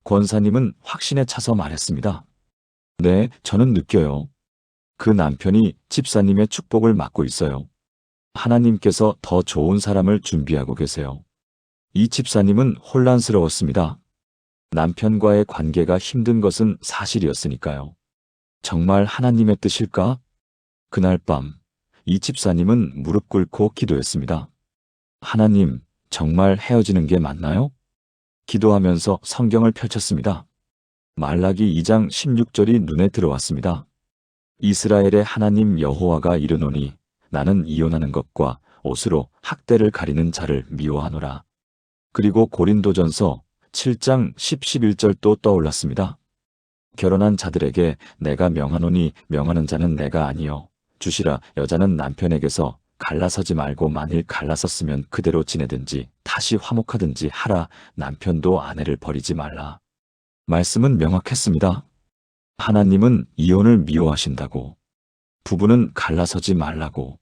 권사님은 확신에 차서 말했습니다. 네, 저는 느껴요. 그 남편이 집사님의 축복을 맡고 있어요. 하나님께서 더 좋은 사람을 준비하고 계세요. 이 집사님은 혼란스러웠습니다. 남편과의 관계가 힘든 것은 사실이었으니까요. 정말 하나님의 뜻일까? 그날 밤, 이 집사님은 무릎 꿇고 기도했습니다. 하나님, 정말 헤어지는 게 맞나요? 기도하면서 성경을 펼쳤습니다. 말라기 2장 16절이 눈에 들어왔습니다. 이스라엘의 하나님 여호와가 이르노니 나는 이혼하는 것과 옷으로 학대를 가리는 자를 미워하노라. 그리고 고린도전서 7장 10, 11절도 떠올랐습니다. 결혼한 자들에게 내가 명하노니 명하는 자는 내가 아니요 주시라. 여자는 남편에게서 갈라서지 말고 만일 갈라섰으면 그대로 지내든지 다시 화목하든지 하라. 남편도 아내를 버리지 말라. 말씀은 명확했습니다. 하나님은 이혼을 미워하신다고. 부부는 갈라서지 말라고.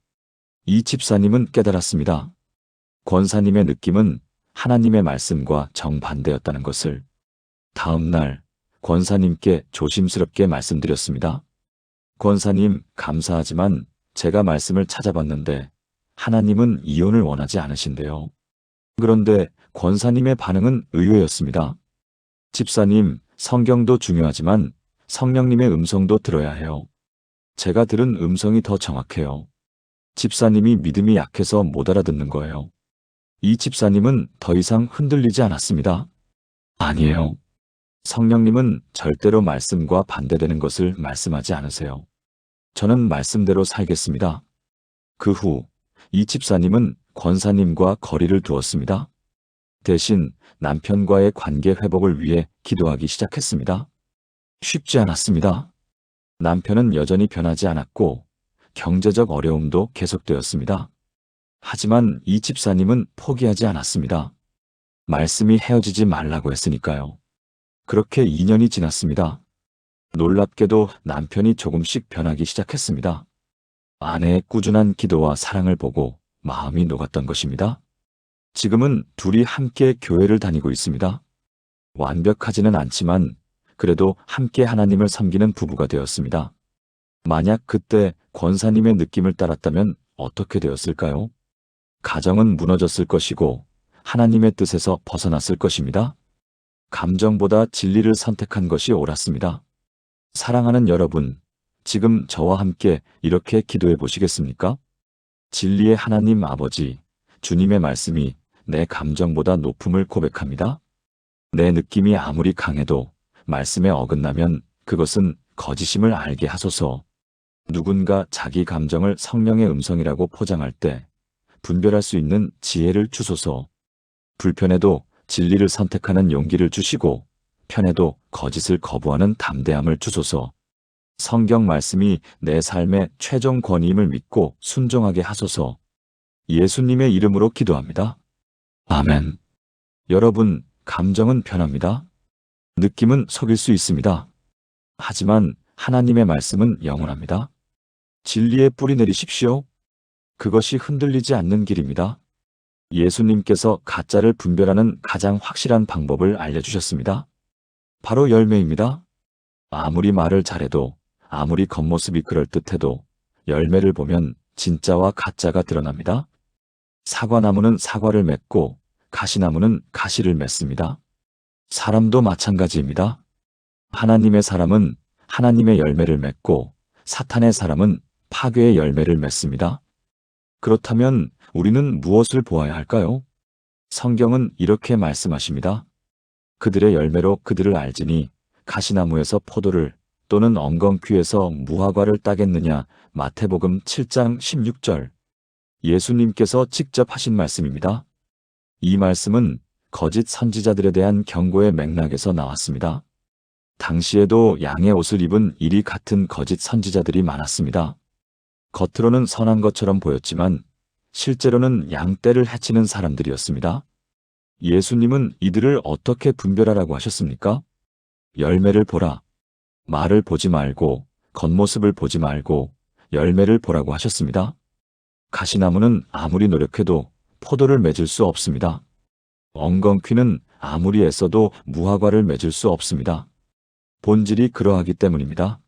이 집사님은 깨달았습니다. 권사님의 느낌은 하나님의 말씀과 정반대였다는 것을. 다음 날 권사님께 조심스럽게 말씀드렸습니다. 권사님, 감사하지만 제가 말씀을 찾아봤는데 하나님은 이혼을 원하지 않으신대요. 그런데 권사님의 반응은 의외였습니다. 집사님, 성경도 중요하지만 성령님의 음성도 들어야 해요. 제가 들은 음성이 더 정확해요. 집사님이 믿음이 약해서 못 알아듣는 거예요. 이 집사님은 더 이상 흔들리지 않았습니다. 아니에요. 성령님은 절대로 말씀과 반대되는 것을 말씀하지 않으세요. 저는 말씀대로 살겠습니다. 그 후 이 집사님은 권사님과 거리를 두었습니다. 대신 남편과의 관계 회복을 위해 기도하기 시작했습니다. 쉽지 않았습니다. 남편은 여전히 변하지 않았고 경제적 어려움도 계속되었습니다. 하지만 이 집사님은 포기하지 않았습니다. 말씀이 헤어지지 말라고 했으니까요. 그렇게 2년이 지났습니다. 놀랍게도 남편이 조금씩 변하기 시작했습니다. 아내의 꾸준한 기도와 사랑을 보고 마음이 녹았던 것입니다. 지금은 둘이 함께 교회를 다니고 있습니다. 완벽하지는 않지만 그래도 함께 하나님을 섬기는 부부가 되었습니다. 만약 그때 권사님의 느낌을 따랐다면 어떻게 되었을까요? 가정은 무너졌을 것이고 하나님의 뜻에서 벗어났을 것입니다. 감정보다 진리를 선택한 것이 옳았습니다. 사랑하는 여러분, 지금 저와 함께 이렇게 기도해 보시겠습니까? 진리의 하나님 아버지, 주님의 말씀이 내 감정보다 높음을 고백합니다. 내 느낌이 아무리 강해도 말씀에 어긋나면 그것은 거짓임을 알게 하소서. 누군가 자기 감정을 성령의 음성이라고 포장할 때 분별할 수 있는 지혜를 주소서. 불편해도 진리를 선택하는 용기를 주시고 편해도 거짓을 거부하는 담대함을 주소서. 성경 말씀이 내 삶의 최종 권위임을 믿고 순종하게 하소서. 예수님의 이름으로 기도합니다. 아멘. 여러분, 감정은 변합니다. 느낌은 속일 수 있습니다. 하지만 하나님의 말씀은 영원합니다. 진리의 뿌리 내리십시오. 그것이 흔들리지 않는 길입니다. 예수님께서 가짜를 분별하는 가장 확실한 방법을 알려주셨습니다. 바로 열매입니다. 아무리 말을 잘해도, 아무리 겉모습이 그럴듯해도 열매를 보면 진짜와 가짜가 드러납니다. 사과나무는 사과를 맺고 가시나무는 가시를 맺습니다. 사람도 마찬가지입니다. 하나님의 사람은 하나님의 열매를 맺고 사탄의 사람은 파괴의 열매를 맺습니다. 그렇다면 우리는 무엇을 보아야 할까요? 성경은 이렇게 말씀하십니다. 그들의 열매로 그들을 알지니 가시나무에서 포도를 또는 엉겅퀴에서 무화과를 따겠느냐. 마태복음 7장 16절. 예수님께서 직접 하신 말씀입니다. 이 말씀은 거짓 선지자들에 대한 경고의 맥락에서 나왔습니다. 당시에도 양의 옷을 입은 이리 같은 거짓 선지자들이 많았습니다. 겉으로는 선한 것처럼 보였지만 실제로는 양떼를 해치는 사람들이었습니다. 예수님은 이들을 어떻게 분별하라고 하셨습니까? 열매를 보라. 말을 보지 말고 겉모습을 보지 말고 열매를 보라고 하셨습니다. 가시나무는 아무리 노력해도 포도를 맺을 수 없습니다. 엉겅퀴는 아무리 애써도 무화과를 맺을 수 없습니다. 본질이 그러하기 때문입니다.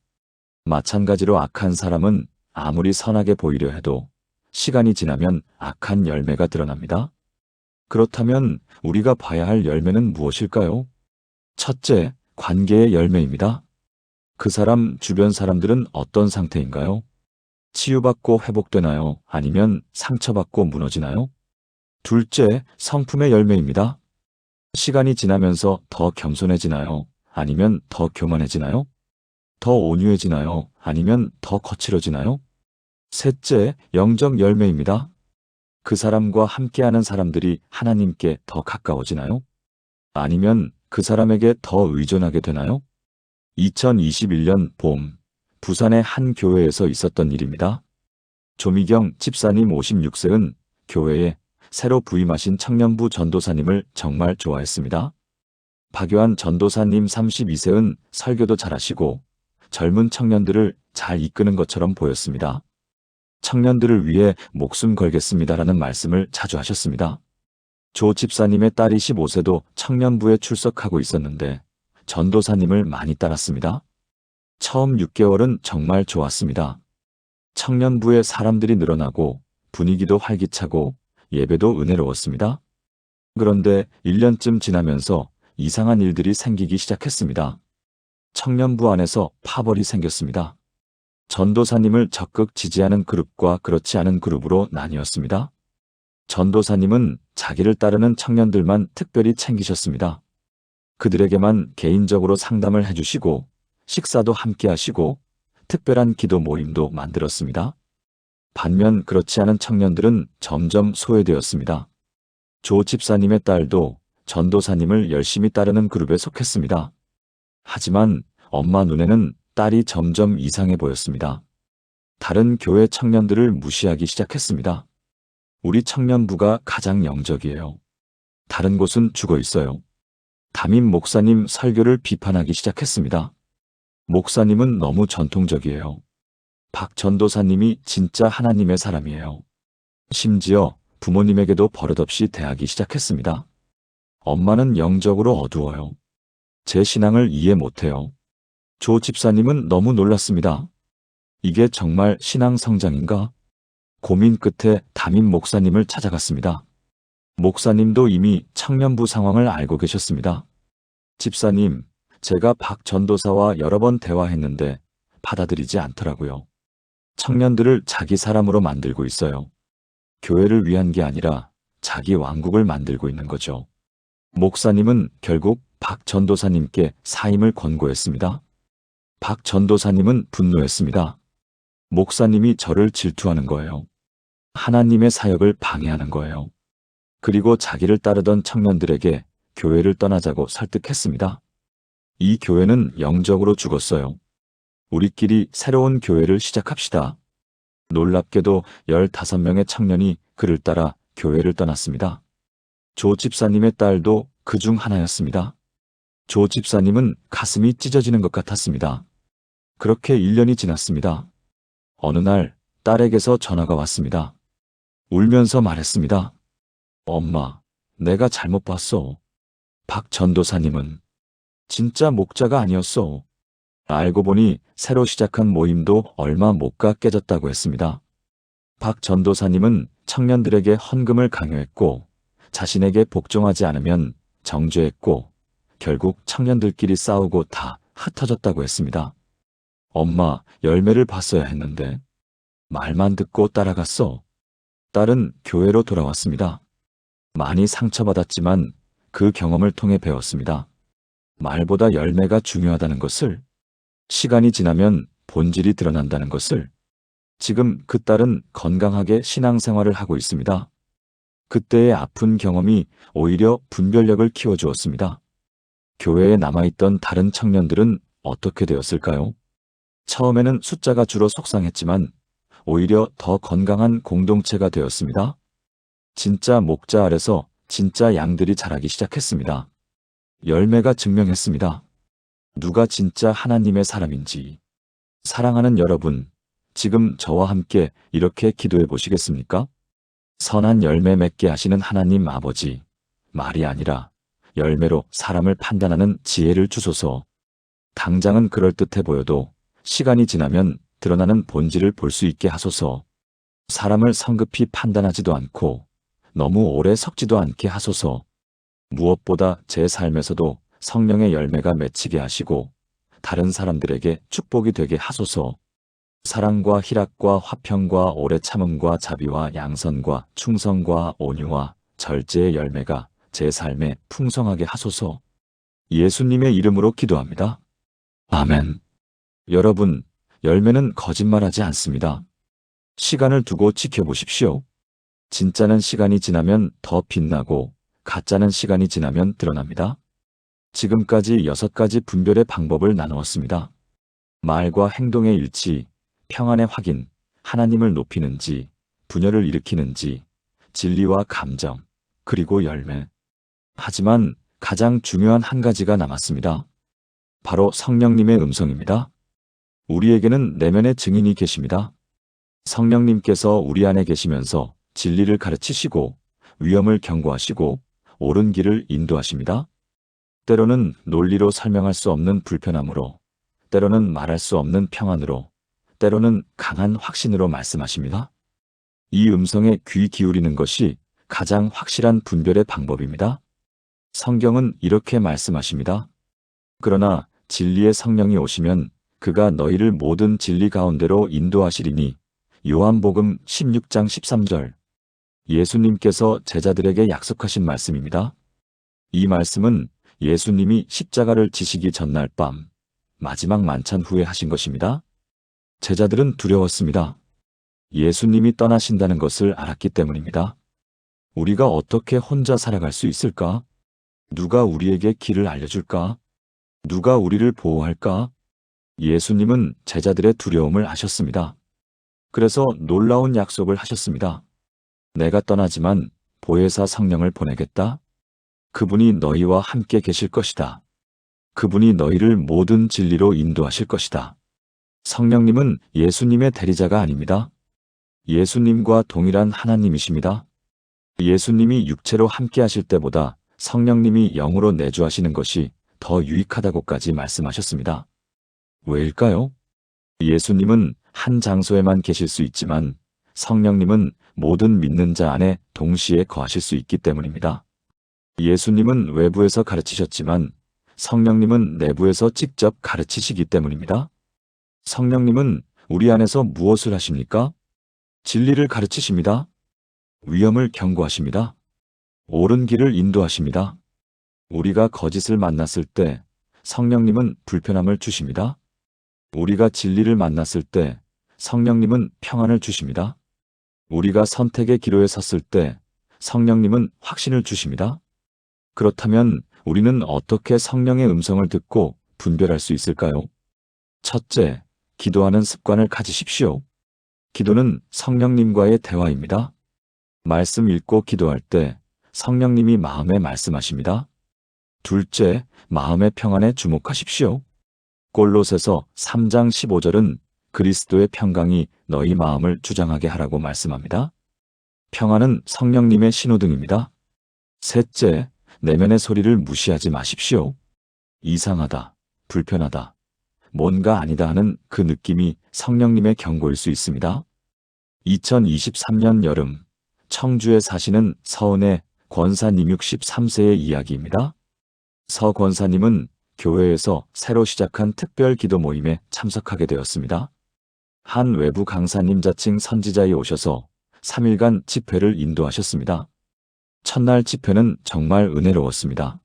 마찬가지로 악한 사람은 아무리 선하게 보이려 해도 시간이 지나면 악한 열매가 드러납니다. 그렇다면 우리가 봐야 할 열매는 무엇일까요? 첫째, 관계의 열매입니다. 그 사람 주변 사람들은 어떤 상태인가요? 치유받고 회복되나요? 아니면 상처받고 무너지나요? 둘째, 성품의 열매입니다. 시간이 지나면서 더 겸손해지나요? 아니면 더 교만해지나요? 더 온유해지나요? 아니면 더 거칠어지나요? 셋째, 영적 열매입니다. 그 사람과 함께하는 사람들이 하나님께 더 가까워지나요? 아니면 그 사람에게 더 의존하게 되나요? 2021년 봄, 부산의 한 교회에서 있었던 일입니다. 조미경 집사님 56세은 교회에 새로 부임하신 청년부 전도사님을 정말 좋아했습니다. 박요한 전도사님 32세은 설교도 잘하시고 젊은 청년들을 잘 이끄는 것처럼 보였습니다. 청년들을 위해 목숨 걸겠습니다라는 말씀을 자주 하셨습니다. 조 집사님의 딸이 15세도 청년부에 출석하고 있었는데 전도사님을 많이 따랐습니다. 처음 6개월은 정말 좋았습니다. 청년부에 사람들이 늘어나고 분위기도 활기차고 예배도 은혜로웠습니다. 그런데 1년쯤 지나면서 이상한 일들이 생기기 시작했습니다. 청년부 안에서 파벌이 생겼습니다. 전도사님을 적극 지지하는 그룹과 그렇지 않은 그룹으로 나뉘었습니다. 전도사님은 자기를 따르는 청년들만 특별히 챙기셨습니다. 그들에게만 개인적으로 상담을 해주시고 식사도 함께 하시고 특별한 기도 모임도 만들었습니다. 반면 그렇지 않은 청년들은 점점 소외되었습니다. 조 집사님의 딸도 전도사님을 열심히 따르는 그룹에 속했습니다. 하지만 엄마 눈에는 딸이 점점 이상해 보였습니다. 다른 교회 청년들을 무시하기 시작했습니다. 우리 청년부가 가장 영적이에요. 다른 곳은 죽어 있어요. 담임 목사님 설교를 비판하기 시작했습니다. 목사님은 너무 전통적이에요. 박 전도사님이 진짜 하나님의 사람이에요. 심지어 부모님에게도 버릇없이 대하기 시작했습니다. 엄마는 영적으로 어두워요. 제 신앙을 이해 못해요. 조 집사님은 너무 놀랐습니다. 이게 정말 신앙 성장인가? 고민 끝에 담임 목사님을 찾아갔습니다. 목사님도 이미 청년부 상황을 알고 계셨습니다. 집사님, 제가 박 전도사와 여러 번 대화했는데 받아들이지 않더라고요. 청년들을 자기 사람으로 만들고 있어요. 교회를 위한 게 아니라 자기 왕국을 만들고 있는 거죠. 목사님은 결국 박 전도사님께 사임을 권고했습니다. 박 전도사님은 분노했습니다. 목사님이 저를 질투하는 거예요. 하나님의 사역을 방해하는 거예요. 그리고 자기를 따르던 청년들에게 교회를 떠나자고 설득했습니다. 이 교회는 영적으로 죽었어요. 우리끼리 새로운 교회를 시작합시다. 놀랍게도 15명의 청년이 그를 따라 교회를 떠났습니다. 조 집사님의 딸도 그 중 하나였습니다. 조 집사님은 가슴이 찢어지는 것 같았습니다. 그렇게 1년이 지났습니다. 어느 날 딸에게서 전화가 왔습니다. 울면서 말했습니다. 엄마, 내가 잘못 봤어. 박 전도사님은 진짜 목자가 아니었어. 알고 보니 새로 시작한 모임도 얼마 못 가 깨졌다고 했습니다. 박 전도사님은 청년들에게 헌금을 강요했고 자신에게 복종하지 않으면 정죄했고 결국 청년들끼리 싸우고 다 흩어졌다고 했습니다. 엄마, 열매를 봤어야 했는데 말만 듣고 따라갔어. 딸은 교회로 돌아왔습니다. 많이 상처받았지만 그 경험을 통해 배웠습니다. 말보다 열매가 중요하다는 것을, 시간이 지나면 본질이 드러난다는 것을. 지금 그 딸은 건강하게 신앙생활을 하고 있습니다. 그때의 아픈 경험이 오히려 분별력을 키워주었습니다. 교회에 남아있던 다른 청년들은 어떻게 되었을까요? 처음에는 숫자가 줄어 속상했지만 오히려 더 건강한 공동체가 되었습니다. 진짜 목자 아래서 진짜 양들이 자라기 시작했습니다. 열매가 증명했습니다. 누가 진짜 하나님의 사람인지. 사랑하는 여러분, 지금 저와 함께 이렇게 기도해 보시겠습니까? 선한 열매 맺게 하시는 하나님 아버지, 말이 아니라 열매로 사람을 판단하는 지혜를 주소서. 당장은 그럴듯해 보여도 시간이 지나면 드러나는 본질을 볼 수 있게 하소서. 사람을 성급히 판단하지도 않고 너무 오래 섞지도 않게 하소서. 무엇보다 제 삶에서도 성령의 열매가 맺히게 하시고 다른 사람들에게 축복이 되게 하소서. 사랑과 희락과 화평과 오래 참음과 자비와 양선과 충성과 온유와 절제의 열매가 제 삶에 풍성하게 하소서. 예수님의 이름으로 기도합니다. 아멘. 여러분, 열매는 거짓말하지 않습니다. 시간을 두고 지켜보십시오. 진짜는 시간이 지나면 더 빛나고 가짜는 시간이 지나면 드러납니다. 지금까지 6가지 분별의 방법을 나누었습니다. 말과 행동의 일치, 평안의 확인, 하나님을 높이는지, 분열을 일으키는지, 진리와 감정, 그리고 열매. 하지만 가장 중요한 한 가지가 남았습니다. 바로 성령님의 음성입니다. 우리에게는 내면의 증인이 계십니다. 성령님께서 우리 안에 계시면서 진리를 가르치시고 위험을 경고하시고 옳은 길을 인도하십니다. 때로는 논리로 설명할 수 없는 불편함으로, 때로는 말할 수 없는 평안으로, 때로는 강한 확신으로 말씀하십니다. 이 음성에 귀 기울이는 것이 가장 확실한 분별의 방법입니다. 성경은 이렇게 말씀하십니다. 그러나 진리의 성령이 오시면 그가 너희를 모든 진리 가운데로 인도하시리니. 요한복음 16장 13절. 예수님께서 제자들에게 약속하신 말씀입니다. 이 말씀은 예수님이 십자가를 지시기 전날 밤 마지막 만찬 후에 하신 것입니다. 제자들은 두려웠습니다. 예수님이 떠나신다는 것을 알았기 때문입니다. 우리가 어떻게 혼자 살아갈 수 있을까? 누가 우리에게 길을 알려줄까? 누가 우리를 보호할까? 예수님은 제자들의 두려움을 아셨습니다. 그래서 놀라운 약속을 하셨습니다. 내가 떠나지만 보혜사 성령을 보내겠다. 그분이 너희와 함께 계실 것이다. 그분이 너희를 모든 진리로 인도하실 것이다. 성령님은 예수님의 대리자가 아닙니다. 예수님과 동일한 하나님이십니다. 예수님이 육체로 함께 하실 때보다 성령님이 영으로 내주하시는 것이 더 유익하다고까지 말씀하셨습니다. 왜일까요? 예수님은 한 장소에만 계실 수 있지만 성령님은 모든 믿는 자 안에 동시에 거하실 수 있기 때문입니다. 예수님은 외부에서 가르치셨지만 성령님은 내부에서 직접 가르치시기 때문입니다. 성령님은 우리 안에서 무엇을 하십니까? 진리를 가르치십니다. 위험을 경고하십니다. 옳은 길을 인도하십니다. 우리가 거짓을 만났을 때 성령님은 불편함을 주십니다. 우리가 진리를 만났을 때 성령님은 평안을 주십니다. 우리가 선택의 기로에 섰을 때 성령님은 확신을 주십니다. 그렇다면 우리는 어떻게 성령의 음성을 듣고 분별할 수 있을까요? 첫째, 기도하는 습관을 가지십시오. 기도는 성령님과의 대화입니다. 말씀 읽고 기도할 때 성령님이 마음에 말씀하십니다. 둘째, 마음의 평안에 주목하십시오. 골로새서 3장 15절은 그리스도의 평강이 너희 마음을 주장하게 하라고 말씀합니다. 평안은 성령님의 신호등입니다. 셋째, 내면의 소리를 무시하지 마십시오. 이상하다, 불편하다, 뭔가 아니다 하는 그 느낌이 성령님의 경고일 수 있습니다. 2023년 여름, 청주에 사시는 서은의 권사님 63세의 이야기입니다. 서 권사님은 교회에서 새로 시작한 특별 기도 모임에 참석하게 되었습니다. 한 외부 강사님 자칭 선지자에 오셔서 3일간 집회를 인도하셨습니다. 첫날 집회는 정말 은혜로웠습니다.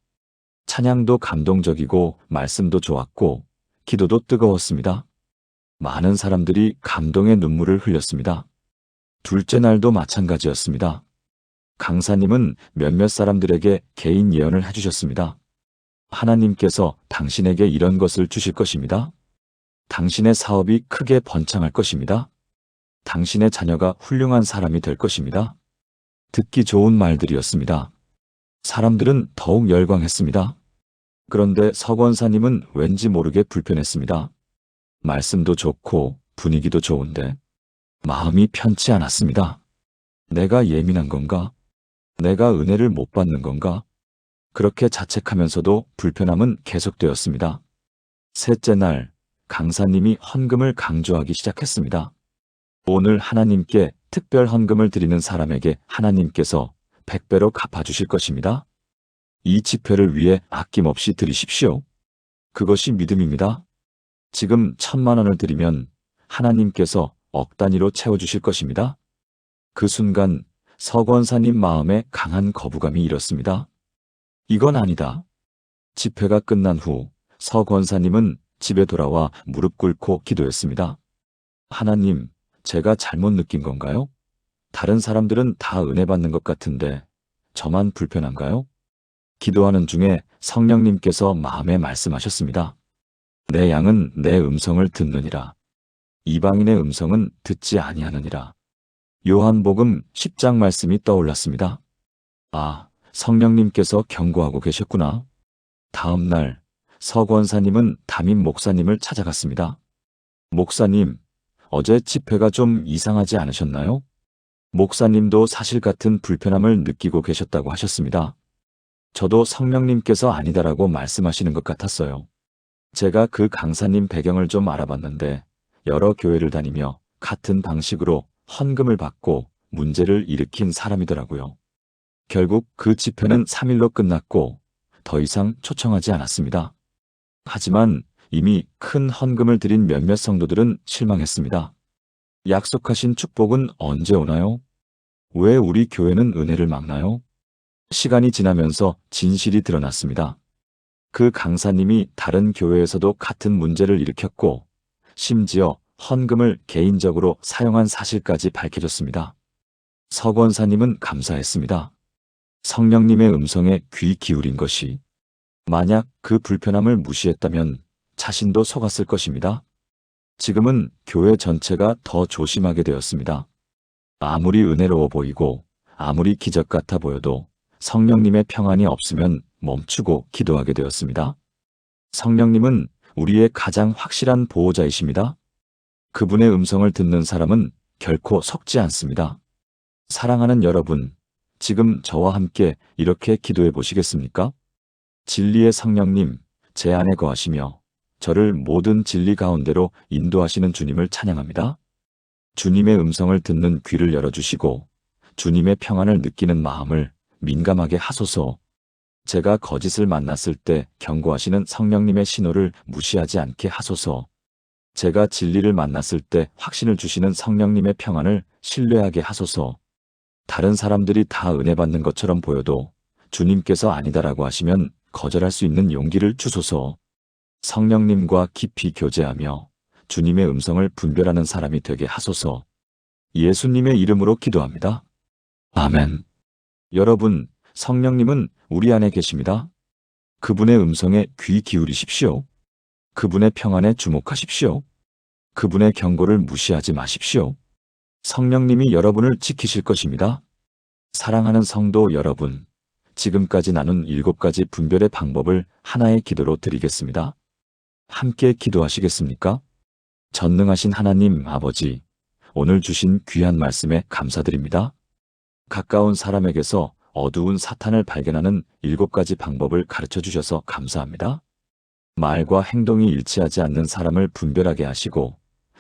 찬양도 감동적이고 말씀도 좋았고 기도도 뜨거웠습니다. 많은 사람들이 감동의 눈물을 흘렸습니다. 둘째 날도 마찬가지였습니다. 강사님은 몇몇 사람들에게 개인 예언을 해주셨습니다. 하나님께서 당신에게 이런 것을 주실 것입니다. 당신의 사업이 크게 번창할 것입니다. 당신의 자녀가 훌륭한 사람이 될 것입니다. 듣기 좋은 말들이었습니다. 사람들은 더욱 열광했습니다. 그런데 서 권사님은 왠지 모르게 불편했습니다. 말씀도 좋고 분위기도 좋은데 마음이 편치 않았습니다. 내가 예민한 건가? 내가 은혜를 못 받는 건가? 그렇게 자책하면서도 불편함은 계속되었습니다. 셋째 날, 강사님이 헌금을 강조하기 시작했습니다. 오늘 하나님께 특별 헌금을 드리는 사람에게 하나님께서 100배로 갚아주실 것입니다. 이 집회를 위해 아낌없이 드리십시오. 그것이 믿음입니다. 지금 1,000만 원을 드리면 하나님께서 억 단위로 채워주실 것입니다. 그 순간 서 권사님 마음에 강한 거부감이 일었습니다. 이건 아니다. 집회가 끝난 후 서 권사님은 집에 돌아와 무릎 꿇고 기도했습니다. 하나님, 제가 잘못 느낀 건가요? 다른 사람들은 다 은혜 받는 것 같은데 저만 불편한가요? 기도하는 중에 성령님께서 마음에 말씀하셨습니다. 내 양은 내 음성을 듣느니라. 이방인의 음성은 듣지 아니하느니라. 요한복음 10장 말씀이 떠올랐습니다. 아, 성령님께서 경고하고 계셨구나. 다음 날 서 권사님은 담임 목사님을 찾아갔습니다. 목사님, 어제 집회가 좀 이상하지 않으셨나요? 목사님도 사실 같은 불편함을 느끼고 계셨다고 하셨습니다. 저도 성령님께서 아니다라고 말씀하시는 것 같았어요. 제가 그 강사님 배경을 좀 알아봤는데 여러 교회를 다니며 같은 방식으로 헌금을 받고 문제를 일으킨 사람이더라고요. 결국 그 집회는 3일로 끝났고 더 이상 초청하지 않았습니다. 하지만 이미 큰 헌금을 드린 몇몇 성도들은 실망했습니다. 약속하신 축복은 언제 오나요? 왜 우리 교회는 은혜를 막나요? 시간이 지나면서 진실이 드러났습니다. 그 강사님이 다른 교회에서도 같은 문제를 일으켰고 심지어 헌금을 개인적으로 사용한 사실까지 밝혀졌습니다. 서 권사님은 감사했습니다. 성령님의 음성에 귀 기울인 것이 만약 그 불편함을 무시했다면 자신도 속았을 것입니다. 지금은 교회 전체가 더 조심하게 되었습니다. 아무리 은혜로워 보이고 아무리 기적 같아 보여도 성령님의 평안이 없으면 멈추고 기도하게 되었습니다. 성령님은 우리의 가장 확실한 보호자이십니다. 그분의 음성을 듣는 사람은 결코 속지 않습니다. 사랑하는 여러분, 지금 저와 함께 이렇게 기도해 보시겠습니까? 진리의 성령님, 제 안에 거하시며 저를 모든 진리 가운데로 인도하시는 주님을 찬양합니다. 주님의 음성을 듣는 귀를 열어주시고 주님의 평안을 느끼는 마음을 민감하게 하소서. 제가 거짓을 만났을 때 경고하시는 성령님의 신호를 무시하지 않게 하소서. 제가 진리를 만났을 때 확신을 주시는 성령님의 평안을 신뢰하게 하소서. 다른 사람들이 다 은혜 받는 것처럼 보여도 주님께서 아니다라고 하시면 거절할 수 있는 용기를 주소서. 성령님과 깊이 교제하며 주님의 음성을 분별하는 사람이 되게 하소서. 예수님의 이름으로 기도합니다. 아멘. 여러분, 성령님은 우리 안에 계십니다. 그분의 음성에 귀 기울이십시오. 그분의 평안에 주목하십시오. 그분의 경고를 무시하지 마십시오. 성령님이 여러분을 지키실 것입니다. 사랑하는 성도 여러분, 지금까지 나눈 7가지 분별의 방법을 하나의 기도로 드리겠습니다. 함께 기도하시겠습니까? 전능하신 하나님 아버지, 오늘 주신 귀한 말씀에 감사드립니다. 가까운 사람에게서 어두운 사탄을 발견하는 7가지 방법을 가르쳐 주셔서 감사합니다. 말과 행동이 일치하지 않는 사람을 분별하게 하시고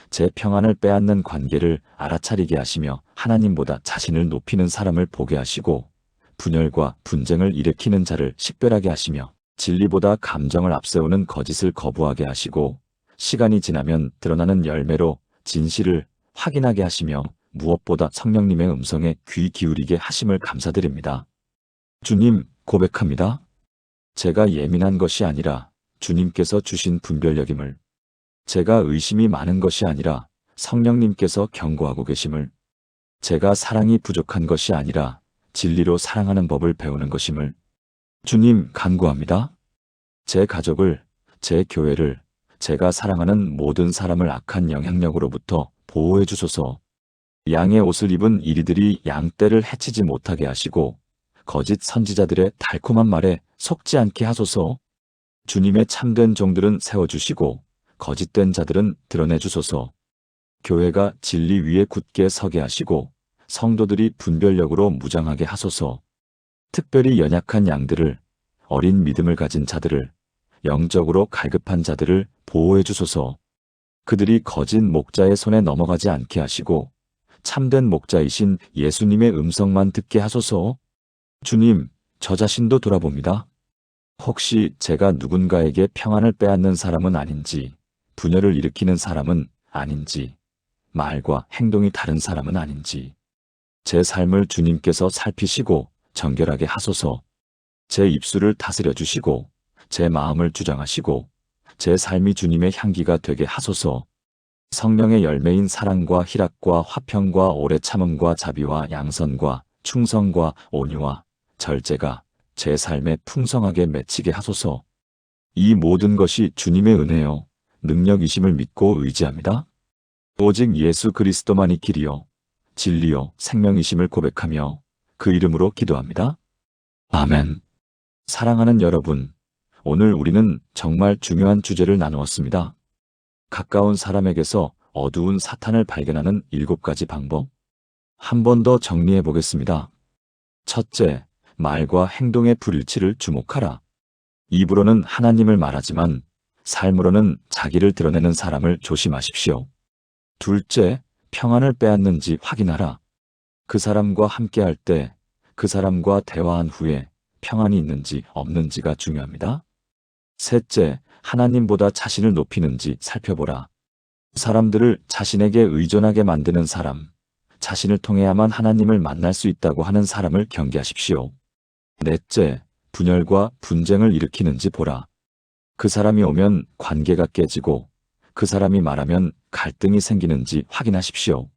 제 평안을 빼앗는 관계를 알아차리게 하시며 하나님보다 자신을 높이는 사람을 보게 하시고 분열과 분쟁을 일으키는 자를 식별하게 하시며 진리보다 감정을 앞세우는 거짓을 거부하게 하시고 시간이 지나면 드러나는 열매로 진실을 확인하게 하시며 무엇보다 성령님의 음성에 귀 기울이게 하심을 감사드립니다. 주님, 고백합니다. 제가 예민한 것이 아니라 주님께서 주신 분별력임을, 제가 의심이 많은 것이 아니라 성령님께서 경고하고 계심을, 제가 사랑이 부족한 것이 아니라 진리로 사랑하는 법을 배우는 것임을 주님 간구합니다. 제 가족을, 제 교회를, 제가 사랑하는 모든 사람을 악한 영향력으로부터 보호해 주소서. 양의 옷을 입은 이리들이 양떼를 해치지 못하게 하시고 거짓 선지자들의 달콤한 말에 속지 않게 하소서. 주님의 참된 종들은 세워주시고 거짓된 자들은 드러내 주소서. 교회가 진리 위에 굳게 서게 하시고 성도들이 분별력으로 무장하게 하소서. 특별히 연약한 양들을, 어린 믿음을 가진 자들을, 영적으로 갈급한 자들을 보호해 주소서. 그들이 거짓 목자의 손에 넘어가지 않게 하시고 참된 목자이신 예수님의 음성만 듣게 하소서. 주님, 저 자신도 돌아봅니다. 혹시 제가 누군가에게 평안을 빼앗는 사람은 아닌지, 분열을 일으키는 사람은 아닌지, 말과 행동이 다른 사람은 아닌지, 제 삶을 주님께서 살피시고 정결하게 하소서. 제 입술을 다스려 주시고 제 마음을 주장하시고 제 삶이 주님의 향기가 되게 하소서. 성령의 열매인 사랑과 희락과 화평과 오래 참음과 자비와 양선과 충성과 온유와 절제가 제 삶에 풍성하게 맺히게 하소서. 이 모든 것이 주님의 은혜요 능력이심을 믿고 의지합니다. 오직 예수 그리스도만이 길이요 진리요 생명이심을 고백하며 그 이름으로 기도합니다. 아멘. 사랑하는 여러분, 오늘 우리는 정말 중요한 주제를 나누었습니다. 가까운 사람에게서 어두운 사탄을 발견하는 7가지 방법. 한 번 더 정리해 보겠습니다. 첫째, 말과 행동의 불일치를 주목하라. 입으로는 하나님을 말하지만 삶으로는 자기를 드러내는 사람을 조심하십시오. 둘째, 평안을 빼앗는지 확인하라. 그 사람과 함께할 때, 그 사람과 대화한 후에 평안이 있는지 없는지가 중요합니다. 셋째, 하나님보다 자신을 높이는지 살펴보라. 사람들을 자신에게 의존하게 만드는 사람, 자신을 통해야만 하나님을 만날 수 있다고 하는 사람을 경계하십시오. 넷째, 분열과 분쟁을 일으키는지 보라. 그 사람이 오면 관계가 깨지고 그 사람이 말하면 갈등이 생기는지 확인하십시오.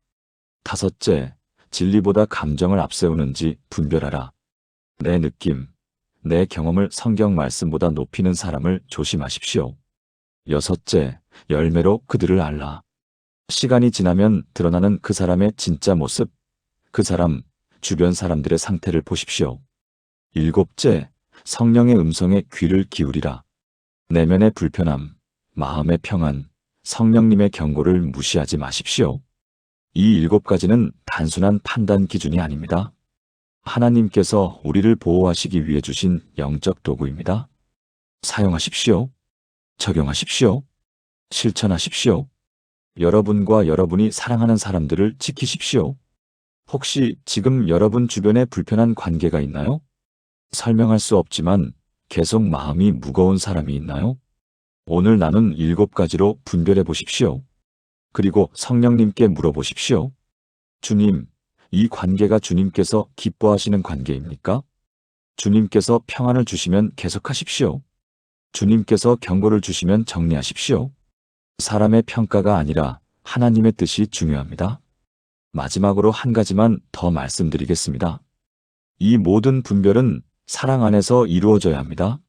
다섯째, 진리보다 감정을 앞세우는지 분별하라. 내 느낌, 내 경험을 성경 말씀보다 높이는 사람을 조심하십시오. 여섯째, 열매로 그들을 알라. 시간이 지나면 드러나는 그 사람의 진짜 모습, 그 사람, 주변 사람들의 상태를 보십시오. 일곱째, 성령의 음성에 귀를 기울이라. 내면의 불편함, 마음의 평안, 성령님의 경고를 무시하지 마십시오. 이 7가지는 단순한 판단 기준이 아닙니다. 하나님께서 우리를 보호하시기 위해 주신 영적 도구입니다. 사용하십시오. 적용하십시오. 실천하십시오. 여러분과 여러분이 사랑하는 사람들을 지키십시오. 혹시 지금 여러분 주변에 불편한 관계가 있나요? 설명할 수 없지만 계속 마음이 무거운 사람이 있나요? 오늘 나눈 7가지로 분별해 보십시오. 그리고 성령님께 물어보십시오. 주님, 이 관계가 주님께서 기뻐하시는 관계입니까? 주님께서 평안을 주시면 계속하십시오. 주님께서 경고를 주시면 정리하십시오. 사람의 평가가 아니라 하나님의 뜻이 중요합니다. 마지막으로 한 가지만 더 말씀드리겠습니다. 이 모든 분별은 사랑 안에서 이루어져야 합니다.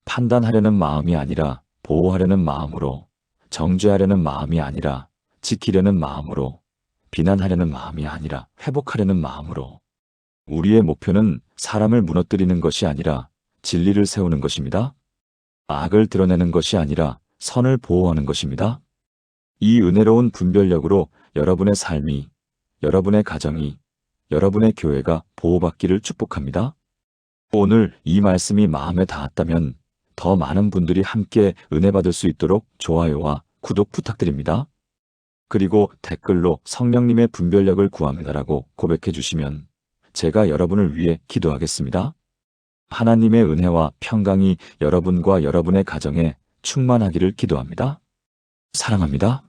판단하려는 마음이 아니라 보호하려는 마음으로, 정죄하려는 마음이 아니라 지키려는 마음으로, 비난하려는 마음이 아니라 회복하려는 마음으로. 우리의 목표는 사람을 무너뜨리는 것이 아니라 진리를 세우는 것입니다. 악을 드러내는 것이 아니라 선을 보호하는 것입니다. 이 은혜로운 분별력으로 여러분의 삶이, 여러분의 가정이, 여러분의 교회가 보호받기를 축복합니다. 오늘 이 말씀이 마음에 닿았다면 더 많은 분들이 함께 은혜 받을 수 있도록 좋아요와 구독 부탁드립니다. 그리고 댓글로 성령님의 분별력을 구합니다라고 고백해 주시면 제가 여러분을 위해 기도하겠습니다. 하나님의 은혜와 평강이 여러분과 여러분의 가정에 충만하기를 기도합니다. 사랑합니다.